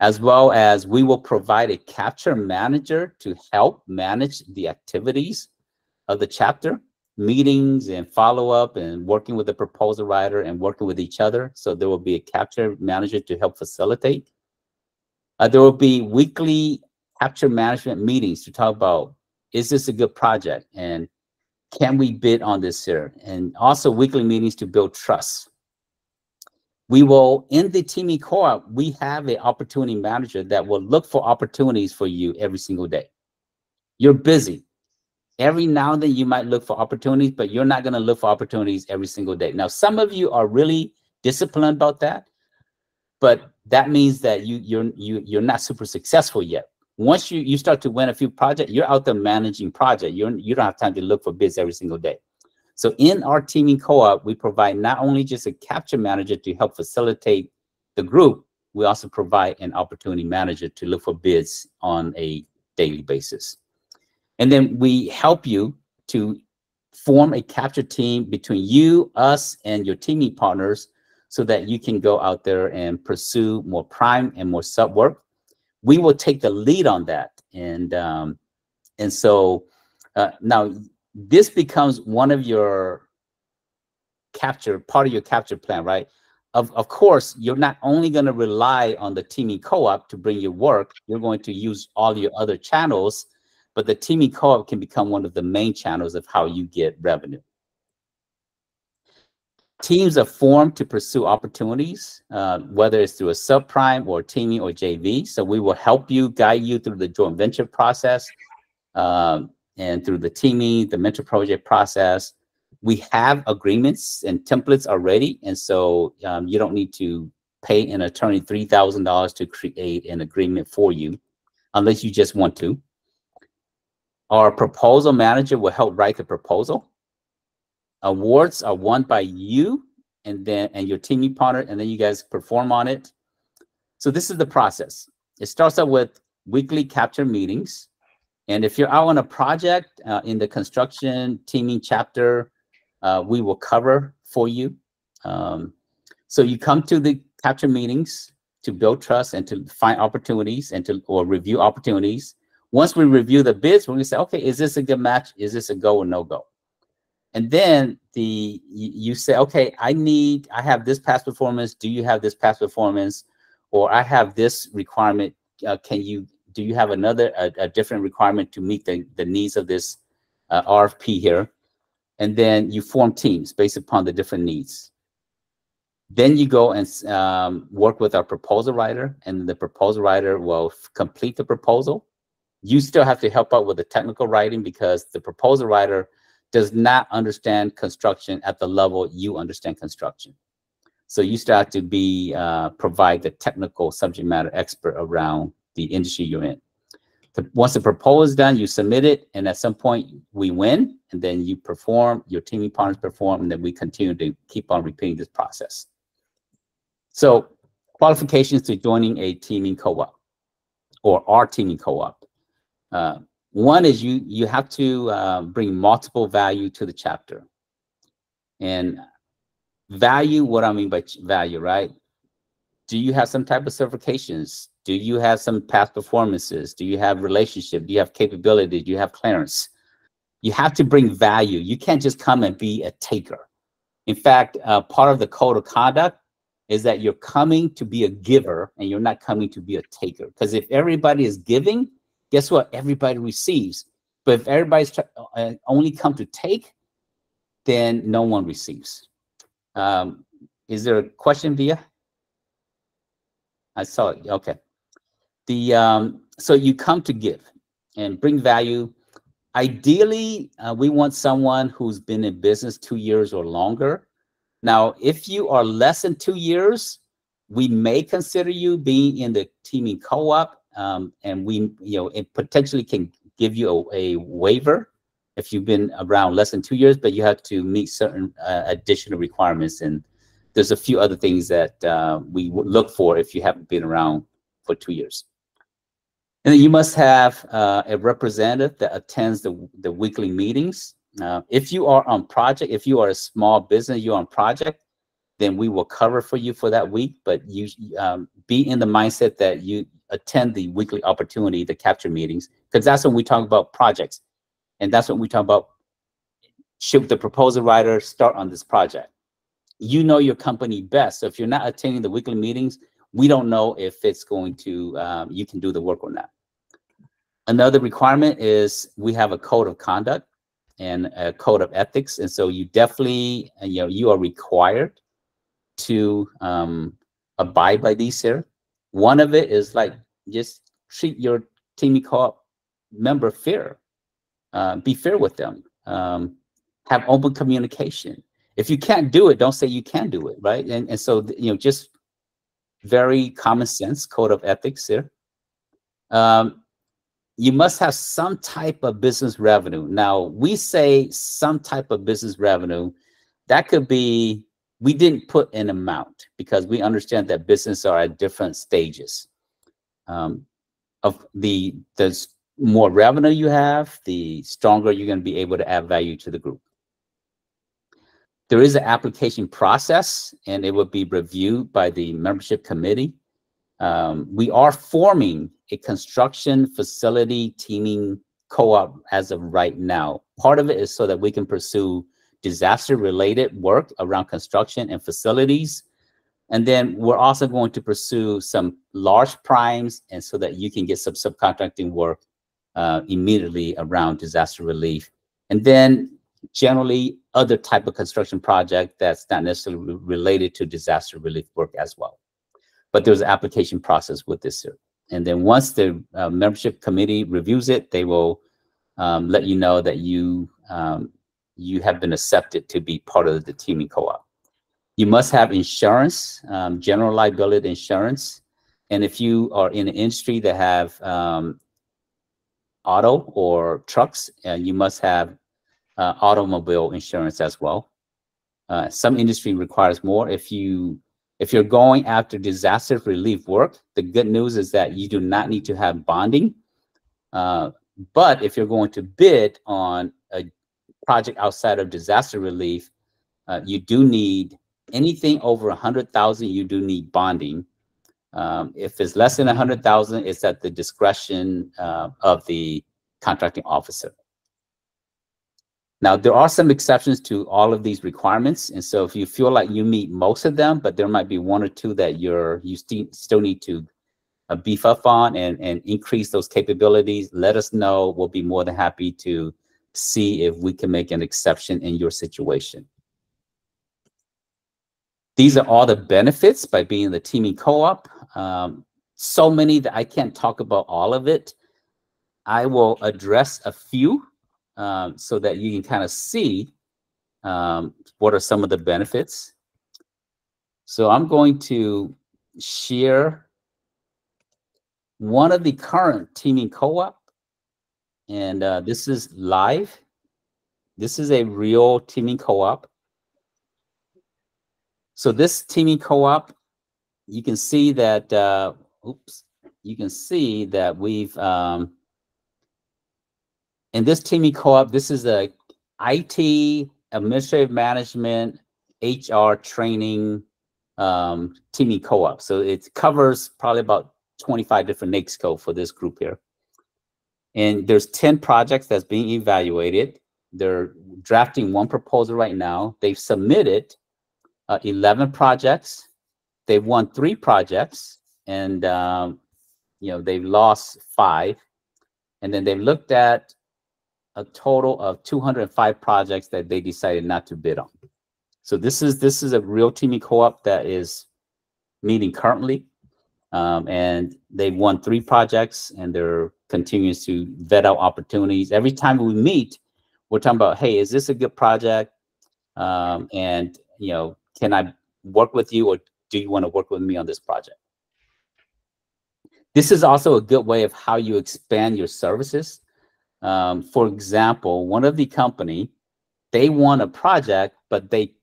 Speaker 2: as well as we will provide a capture manager to help manage the activities of the chapter, meetings and follow-up and working with the proposal writer and working with each other. So there will be a capture manager to help facilitate. There will be weekly capture management meetings to talk about, is this a good project? And can we bid on this here? And also weekly meetings to build trust. We will, in the Teaming Co-op, we have an opportunity manager that will look for opportunities for you every single day. You're busy. Every now and then you might look for opportunities, but you're not going to look for opportunities every single day. Now, some of you are really disciplined about that, but that means that you're not super successful yet. Once you start to win a few projects, you're out there managing projects. You don't have time to look for bids every single day. So in our Teaming Co-op, we provide not only just a capture manager to help facilitate the group, we also provide an opportunity manager to look for bids on a daily basis. And then we help you to form a capture team between you, us, and your teaming partners so that you can go out there and pursue more prime and more sub work. We will take the lead on that. And so now this becomes one of your part of your capture plan, right? Of course, you're not only going to rely on the Teaming Co-op to bring your work, you're going to use all your other channels, but the Teaming Co-op can become one of the main channels of how you get revenue. Teams are formed to pursue opportunities, whether it's through a subprime or teaming or JV. So we will help you, guide you through the joint venture process and through the teaming, the mentor project process. We have agreements and templates already, and so you don't need to pay an attorney $3,000 to create an agreement for you, unless you just want to. Our proposal manager will help write the proposal. Awards are won by you and your teaming partner, and then you guys perform on it. So this is the process. It starts out with weekly capture meetings. And if you're out on a project in the construction teaming chapter, we will cover for you. So you come to the capture meetings to build trust and to find opportunities and or review opportunities. Once we review the bids, we're going to say, okay, is this a good match? Is this a go or no go? And then you say, okay, I have this past performance. Do you have this past performance? Or I have this requirement. Do you have a different requirement to meet the needs of this RFP here? And then you form teams based upon the different needs. Then you go and work with our proposal writer, and the proposal writer will complete the proposal. You still have to help out with the technical writing because the proposal writer does not understand construction at the level you understand construction. So you still have to provide the technical subject matter expert around the industry you're in. Once the proposal is done, you submit it, and at some point we win, and then you perform, your teaming partners perform, and then we continue to keep on repeating this process. So qualifications to joining a teaming co-op or our teaming co-op. One is you have to bring multiple value to the chapter. And value, what I mean by value, right? Do you have some type of certifications? Do you have some past performances? Do you have relationship? Do you have capability? Do you have clearance? You have to bring value. You can't just come and be a taker. In fact, part of the code of conduct is that you're coming to be a giver and you're not coming to be a taker. Because if everybody is giving, guess what? Everybody receives. But if everybody's only come to take, then no one receives. Is there a question, Via? I saw it. Okay. So you come to give and bring value. Ideally, we want someone who's been in business 2 years or longer. Now, if you are less than 2 years, we may consider you being in the teaming co-op, and it potentially can give you a waiver if you've been around less than 2 years, but you have to meet certain additional requirements. And there's a few other things that we would look for if you haven't been around for 2 years. And then you must have a representative that attends the weekly meetings. If you are on project, if you are a small business, you're on project, then we will cover for you for that week. But you be in the mindset that you attend the weekly opportunity, the capture meetings, because that's when we talk about projects. And that's when we talk about should the proposal writer start on this project. You know your company best. So if you're not attending the weekly meetings, we don't know if it's going to, you can do the work or not. Another requirement is we have a code of conduct and a code of ethics. And so you definitely, you are required to abide by these here. One of it is like, just treat your teaming co-op member fair. Be fair with them. Have open communication. If you can't do it, don't say you can't do it, right? And so, just very common sense code of ethics here. You must have some type of business revenue. Now, we say some type of business revenue. That could be, we didn't put an amount because we understand that business are at different stages. Of the more revenue you have, the stronger you're going to be able to add value to the group. There is an application process, and it will be reviewed by the membership committee. We are forming a construction facility teaming co-op as of right now. Part of it is so that we can pursue disaster-related work around construction and facilities. And then we're also going to pursue some large primes, and so that you can get some subcontracting work immediately around disaster relief. And then generally other type of construction project that's not necessarily related to disaster relief work as well. But there's an application process with this, sir. And then once the membership committee reviews it, they will let you know that you have been accepted to be part of the teaming co-op. You must have insurance, general liability insurance. And if you are in an industry that have auto or trucks, you must have automobile insurance as well. Some industry requires more. If you're going after disaster relief work, the good news is that you do not need to have bonding. But if you're going to bid on a project outside of disaster relief, you do need anything over 100,000. You do need bonding. If it's less than 100,000, it's at the discretion of the contracting officer. Now, there are some exceptions to all of these requirements. And so if you feel like you meet most of them, but there might be one or two that you still need to beef up on and increase those capabilities, let us know. We'll be more than happy to see if we can make an exception in your situation. These are all the benefits by being the teaming co-op. So many that I can't talk about all of it. I will address a few so that you can kind of see what are some of the benefits. So I'm going to share one of the current teaming co-op, and this is live. This is a real teaming co-op. So this teaming co-op, you can see that, you can see that we've, in this teaming co-op, this is a IT, administrative management, HR training teaming co-op. So it covers probably about 25 different NAICS for this group here. And there's 10 projects that's being evaluated. They're drafting one proposal right now. They've submitted 11 projects. They've won 3 projects, and you know, they've lost 5. And then they've looked at a total of 205 projects that they decided not to bid on. So this is a real teaming co-op that is meeting currently, and they've won 3 projects, and they're continuing to vet out opportunities. Every time we meet, we're talking about, hey, is this a good project? And you know, can I work with you, or do you want to work with me on this project? This is also a good way of how you expand your services. For example, one of the company, they won a project, but they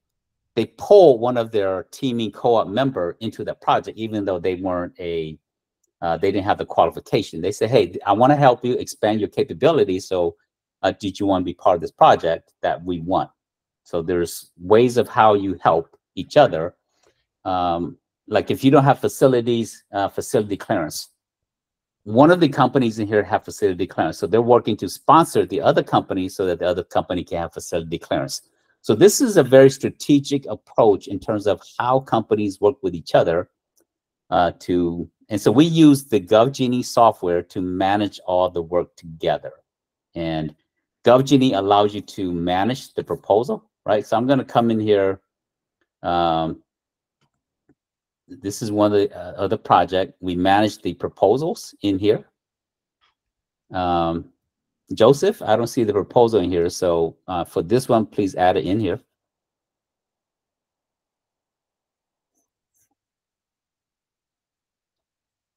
Speaker 2: pulled one of their teaming co-op member into the project, even though they weren't they didn't have the qualification. They said, hey, I want to help you expand your capabilities. So did you want to be part of this project that we won? So there's ways of how you help each other. Like if you don't have facilities, facility clearance. One of the companies in here have facility clearance. So they're working to sponsor the other company so that the other company can have facility clearance. So this is a very strategic approach in terms of how companies work with each other and so we use the GovGenie software to manage all the work together. And GovGenie allows you to manage the proposal, right? So I'm going to come in here. This is one of the other project. We manage the proposals in here. Joseph, I don't see the proposal in here. So for this one, please add it in here.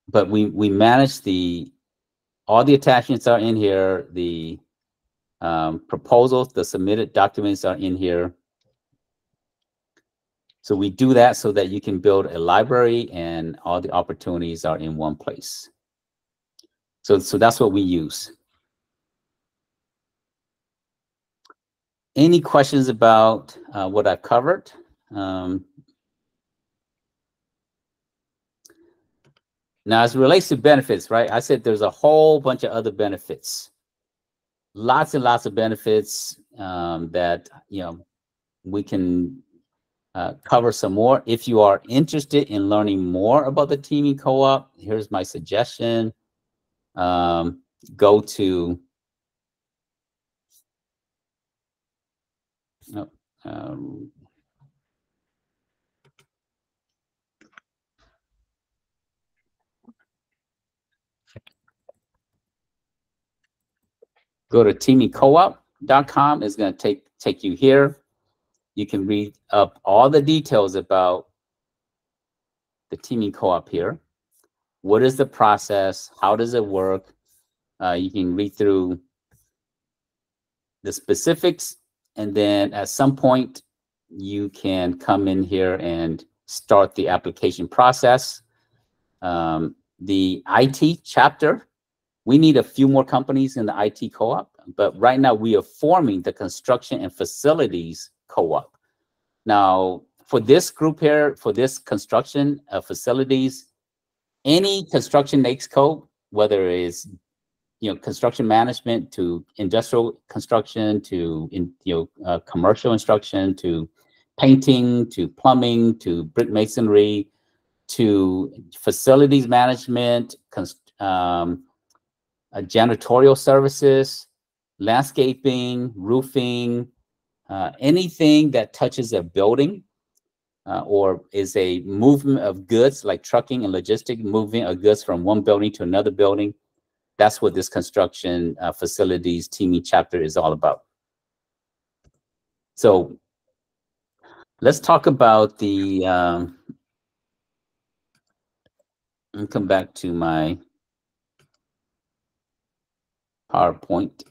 Speaker 2: But we manage all the attachments are in here. The proposals, the submitted documents are in here. So we do that so that you can build a library and all the opportunities are in one place. So that's what we use. Any questions about what I've covered? Now, as it relates to benefits, right? I said there's a whole bunch of other benefits. Lots and lots of benefits that, you know, we can cover some more. If you are interested in learning more about the teaming co-op, here's my suggestion. Go to go to teamingcoop.com. It's going to take you here. You can read up all the details about the teaming co-op here. What is the process? How does it work? You can read through the specifics, and then at some point you can come in here and start the application process. The IT chapter, we need a few more companies in the IT co-op, but right now we are forming the construction and facilities co-op. Now, for this group here, for this construction facilities, any construction NAICS code, whether it's construction management to industrial construction to commercial construction to painting to plumbing to brick masonry to facilities management, janitorial services, landscaping, roofing, anything that touches a building or is a movement of goods like trucking and logistic, moving of goods from one building to another building. That's what this construction facilities teaming chapter is all about. So let's talk about the, I'll come back to my PowerPoint.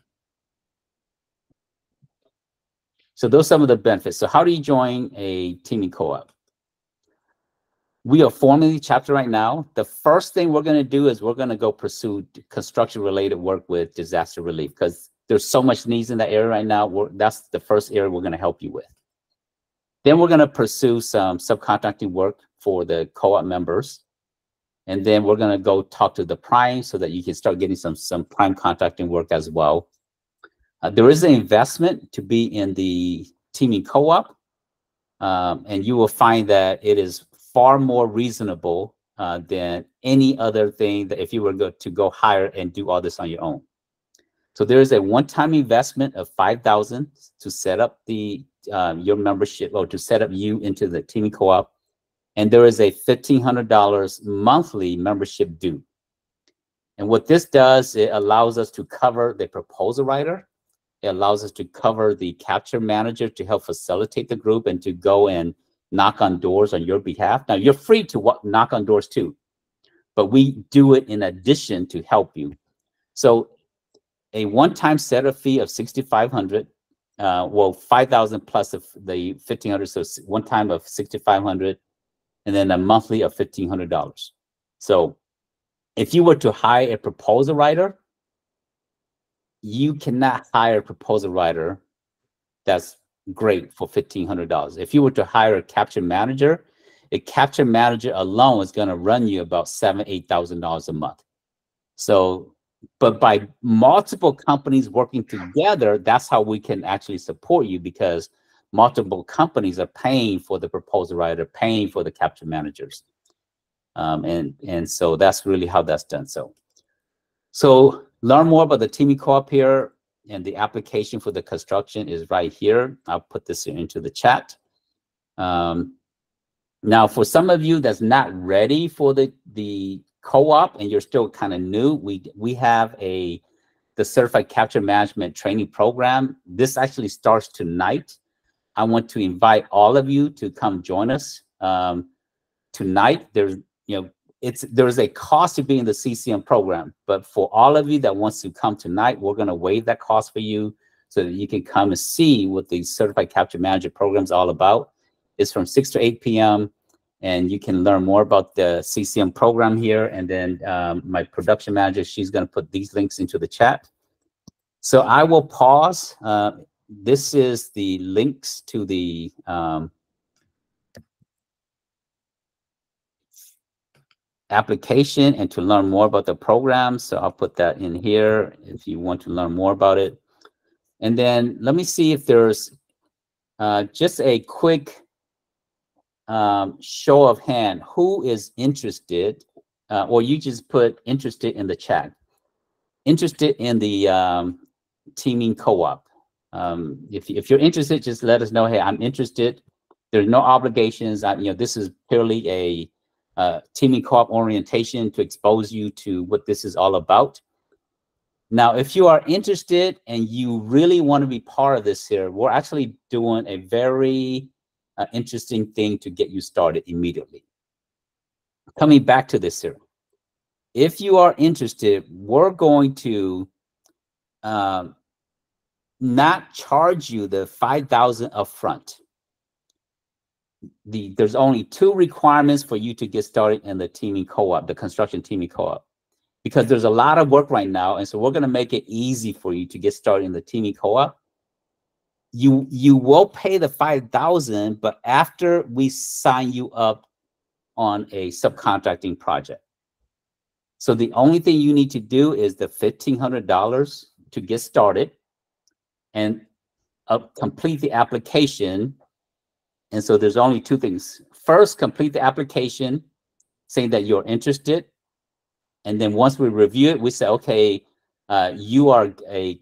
Speaker 2: So those are some of the benefits. So how do you join a teaming co-op? We are forming the chapter right now. The first thing we're going to do is we're going to go pursue construction related work with disaster relief because there's so much needs in that area right now. That's the first area we're going to help you with. Then we're going to pursue some subcontracting work for the co-op members. And then we're going to go talk to the prime so that you can start getting some prime contracting work as well. There is an investment to be in the teaming co-op. And you will find that it is far more reasonable than any other thing that if you were to go hire and do all this on your own. So there is a one-time investment of $5,000 to set up the your membership or to set up you into the teaming co-op. And there is a $1,500 monthly membership due. And what this does, it allows us to cover the proposal writer. It allows us to cover the capture manager to help facilitate the group and to go and knock on doors on your behalf. Now, you're free to knock on doors too, but we do it in addition to help you. So a one-time setup fee of $6,500, well, $5,000 plus the $1,500, so one time of $6,500, and then a monthly of $1,500. So if you were to hire a proposal writer, you cannot hire a proposal writer that's great for $1,500. If you were to hire a capture manager, a capture manager alone is going to run you about $7,000, $8,000 a month. So, but by multiple companies working together, that's how we can actually support you because multiple companies are paying for the proposal writer, paying for the capture managers. And so that's really how that's done. So learn more about the teaming co-op here, and the application for the construction is right here. I'll put this into the chat. Now, for some of you that's not ready for the co-op and you're still kind of new, we have the Certified Capture Management Training Program. This actually starts tonight. I want to invite all of you to come join us tonight. There's a cost to be in the CCM program, but for all of you that wants to come tonight, we're going to waive that cost for you so that you can come and see what the Certified Capture Manager program is all about. It's from 6 to 8 p.m. and you can learn more about the CCM program here. And then my production manager, she's going to put these links into the chat. So I will pause. This is the links to the application and to learn more about the program. So I'll put that in here if you want to learn more about it. And then let me see if there's just a quick show of hand. Who is interested? Or you just put interested in the chat. Interested in the teaming co-op. If you're interested, just let us know. Hey, I'm interested. There's no obligations. This is purely a teaming co-op orientation to expose you to what this is all about. Now, if you are interested and you really want to be part of this here, we're actually doing a very interesting thing to get you started immediately. Coming back to this here, if you are interested, we're going to not charge you the $5,000 upfront. There's only 2 requirements for you to get started in the teaming co-op, the construction teaming co-op, because there's a lot of work right now. And so we're going to make it easy for you to get started in the teaming co-op. You will pay the $5,000, but after we sign you up on a subcontracting project. So the only thing you need to do is the $1,500 to get started and complete the application. And so there's only two things. First, complete the application saying that you're interested. And then once we review it, we say, okay, you are a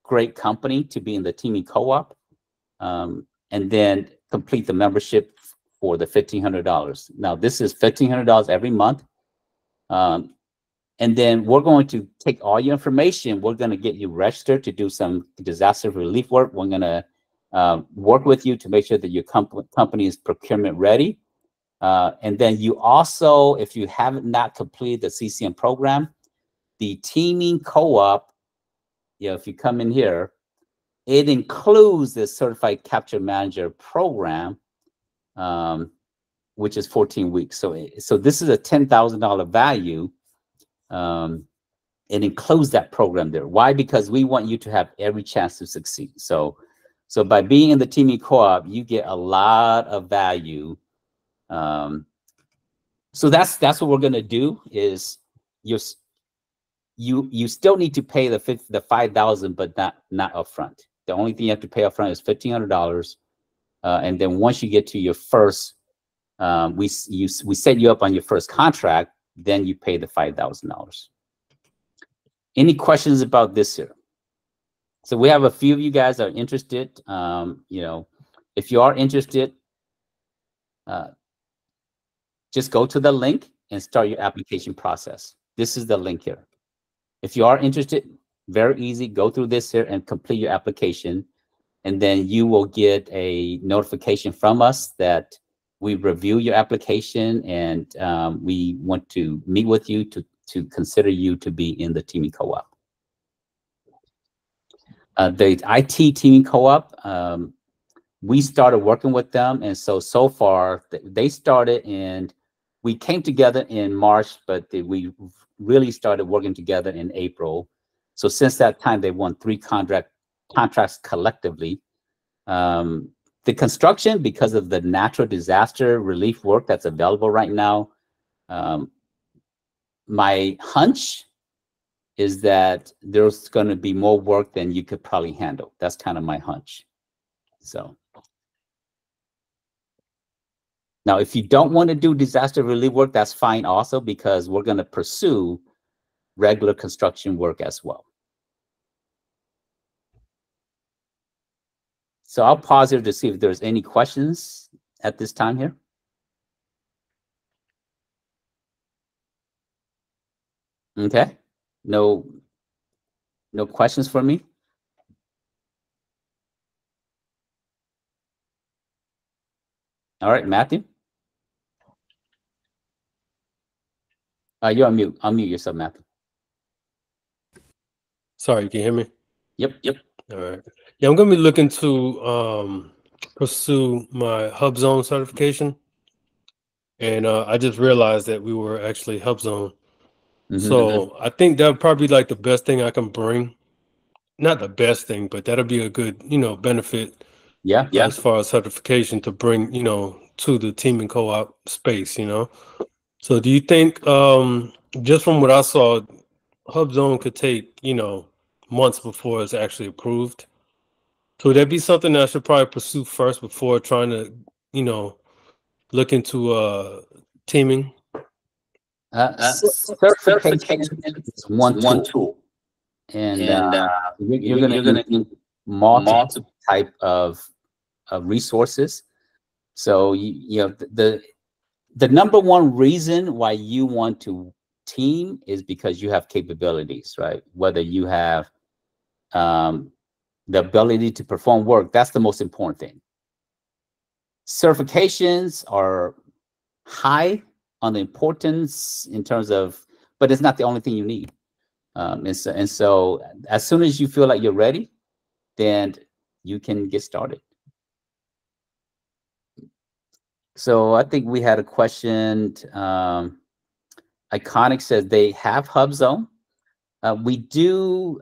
Speaker 2: great company to be in the Teaming Co-op. And then complete the membership for the $1,500. Now, this is $1,500 every month. And then we're going to take all your information. We're going to get you registered to do some disaster relief work. We're going to work with you to make sure that your company is procurement ready. And then you also, if you have not completed the CCM program, the Teaming Co-op, if you come in here, it includes the Certified Capture Manager program, which is 14 weeks. So this is a $10,000 value. It includes that program there. Why? Because we want you to have every chance to succeed. So by being in the Teaming Co-op, you get a lot of value. So that's what we're gonna do. Is you still need to pay the $5,000, but not upfront. The only thing you have to pay upfront is $1,500, and then once you get to your first, we set you up on your first contract. Then you pay the $5,000. Any questions about this here? So we have a few of you guys that are interested. If you are interested, just go to the link and start your application process. This is the link here. If you are interested, very easy, go through this here and complete your application. And then you will get a notification from us that we review your application and we want to meet with you to consider you to be in the Teaming Co-op. The IT Teaming Co-op, we started working with them. And so far, they started and we came together in March, but we really started working together in April. So since that time, they won 3 contracts collectively. The construction, because of the natural disaster relief work that's available right now, my hunch is that there's going to be more work than you could probably handle. That's kind of my hunch. So now, if you don't want to do disaster relief work, that's fine also, because we're going to pursue regular construction work as well. So I'll pause here to see if there's any questions at this time here. Okay, no questions for me? All right, Matthew. You're on mute. Unmute yourself, Matthew.
Speaker 4: Sorry, can you hear me?
Speaker 2: Yep.
Speaker 4: All right. Yeah, I'm going to be looking to pursue my Hub Zone certification. And I just realized that we were actually Hub Zone. So I think that would probably be like the best thing I can bring. Not the best thing, but that'll be a good, benefit.
Speaker 2: Yeah.
Speaker 4: As far as certification to bring, to the Teaming Co-op space, So do you think, just from what I saw, Hub Zone could take, months before it's actually approved? So would that be something that I should probably pursue first before trying to, look into teaming?
Speaker 2: Certification is one tool, and you're going to need multiple type of resources. So the number one reason why you want to team is because you have capabilities, right? Whether you have the ability to perform work, that's the most important thing. Certifications are high on the importance in terms of, but it's not the only thing you need. And so as soon as you feel like you're ready, then you can get started. So I think we had a question. Iconic says they have Hub Zone. We do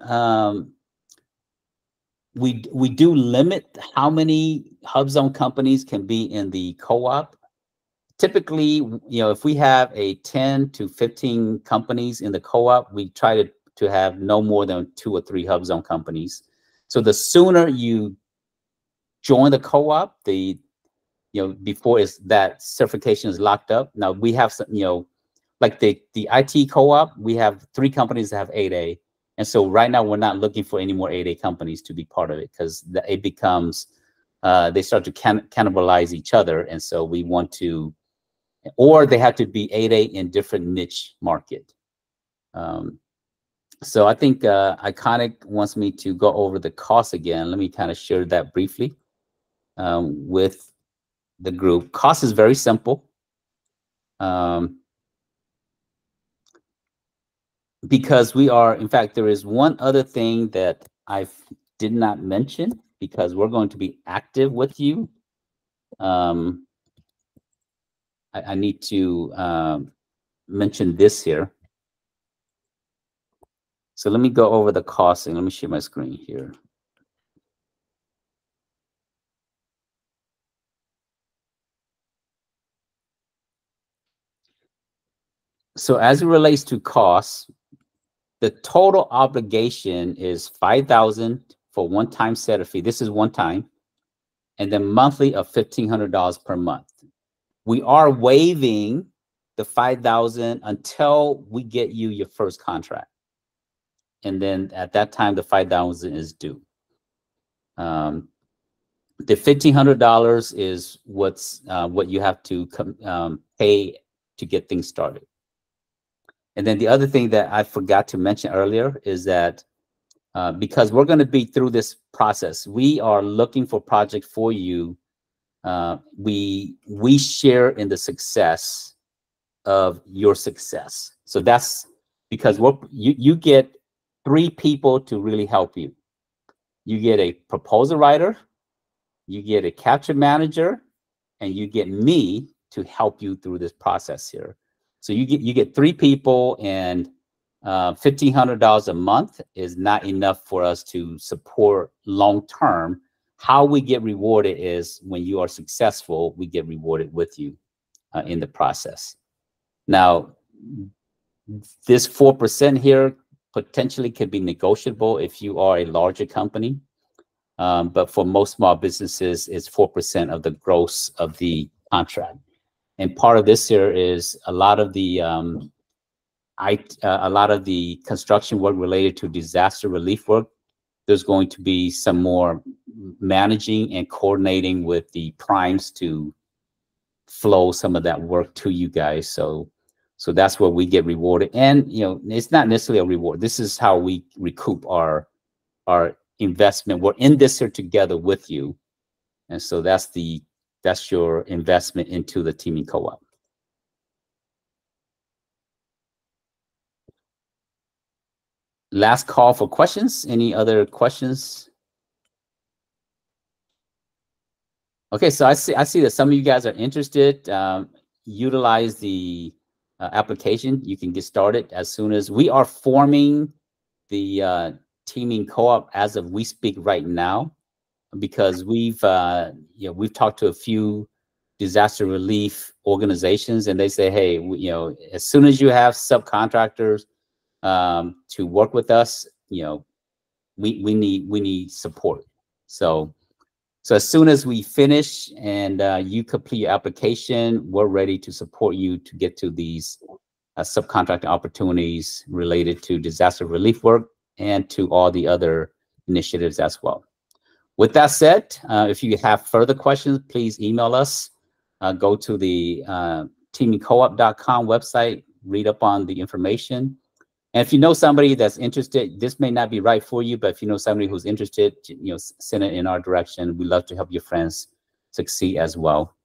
Speaker 2: limit how many Hub Zone companies can be in the co-op. typically, if we have a 10 to 15 companies in the co-op, we try to have no more than 2 or 3 HubZone companies. So the sooner you join the co-op, before that certification is locked up. Now we have some, like the IT co-op, we have 3 companies that have 8A. And so right now we're not looking for any more 8A companies to be part of it, because it becomes, they start to cannibalize each other. And so we want to, or they have to be 8A in different niche market. So I think Iconic wants me to go over the cost again. Let me kind of share that briefly with the group. Cost is very simple. Because we are, in fact, there is one other thing that I did not mention, because we're going to be active with you. I need to mention this here. So let me go over the costing. Let me share my screen here. So as it relates to costs, the total obligation is $5,000 for one-time setup fee. This is one time, and then monthly of $1,500 per month. We are waiving the $5,000 until we get you your first contract, and then at that time the $5,000 is due. The $1,500 is what you have to pay to get things started. And then the other thing that I forgot to mention earlier is that because we're going to be through this process, we are looking for projects for you. We share in the success of your success. So that's because you get 3 people to really help you. You get a proposal writer, you get a capture manager, and you get me to help you through this process here. So you get 3 people, and $1,500 a month is not enough for us to support long term. How we get rewarded is when you are successful, we get rewarded with you in the process. Now, this 4% here potentially could be negotiable if you are a larger company. But for most small businesses, it's 4% of the gross of the contract. And part of this here is a lot of the construction work related to disaster relief work. There's going to be some more managing and coordinating with the primes to flow some of that work to you guys. So that's where we get rewarded. And it's not necessarily a reward. This is how we recoup our investment. We're in this here together with you. And so that's your investment into the Teaming Co-op. Last call for questions. Any other questions? Okay, so I see that some of you guys are interested. Utilize the application. You can get started as soon as we are forming the Teaming Co-op as of we speak right now, because we've talked to a few disaster relief organizations, and they say, hey, as soon as you have subcontractors to work with us, we need support. So as soon as we finish and you complete your application, we're ready to support you to get to these subcontracting opportunities related to disaster relief work and to all the other initiatives as well. With that said, if you have further questions, please email us. Go to the teamingcoop.com website, read up on the information. And if you know somebody that's interested, this may not be right for you, but if you know somebody who's interested, send it in our direction. We love to help your friends succeed as well.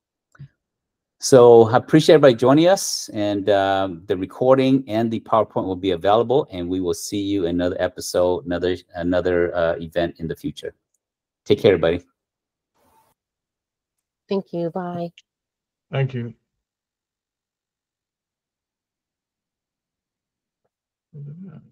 Speaker 2: So I appreciate everybody joining us, and the recording and the PowerPoint will be available, and we will see you in another episode, another event in the future. Take care, everybody.
Speaker 3: Thank you. Bye.
Speaker 5: Thank you. Look at that.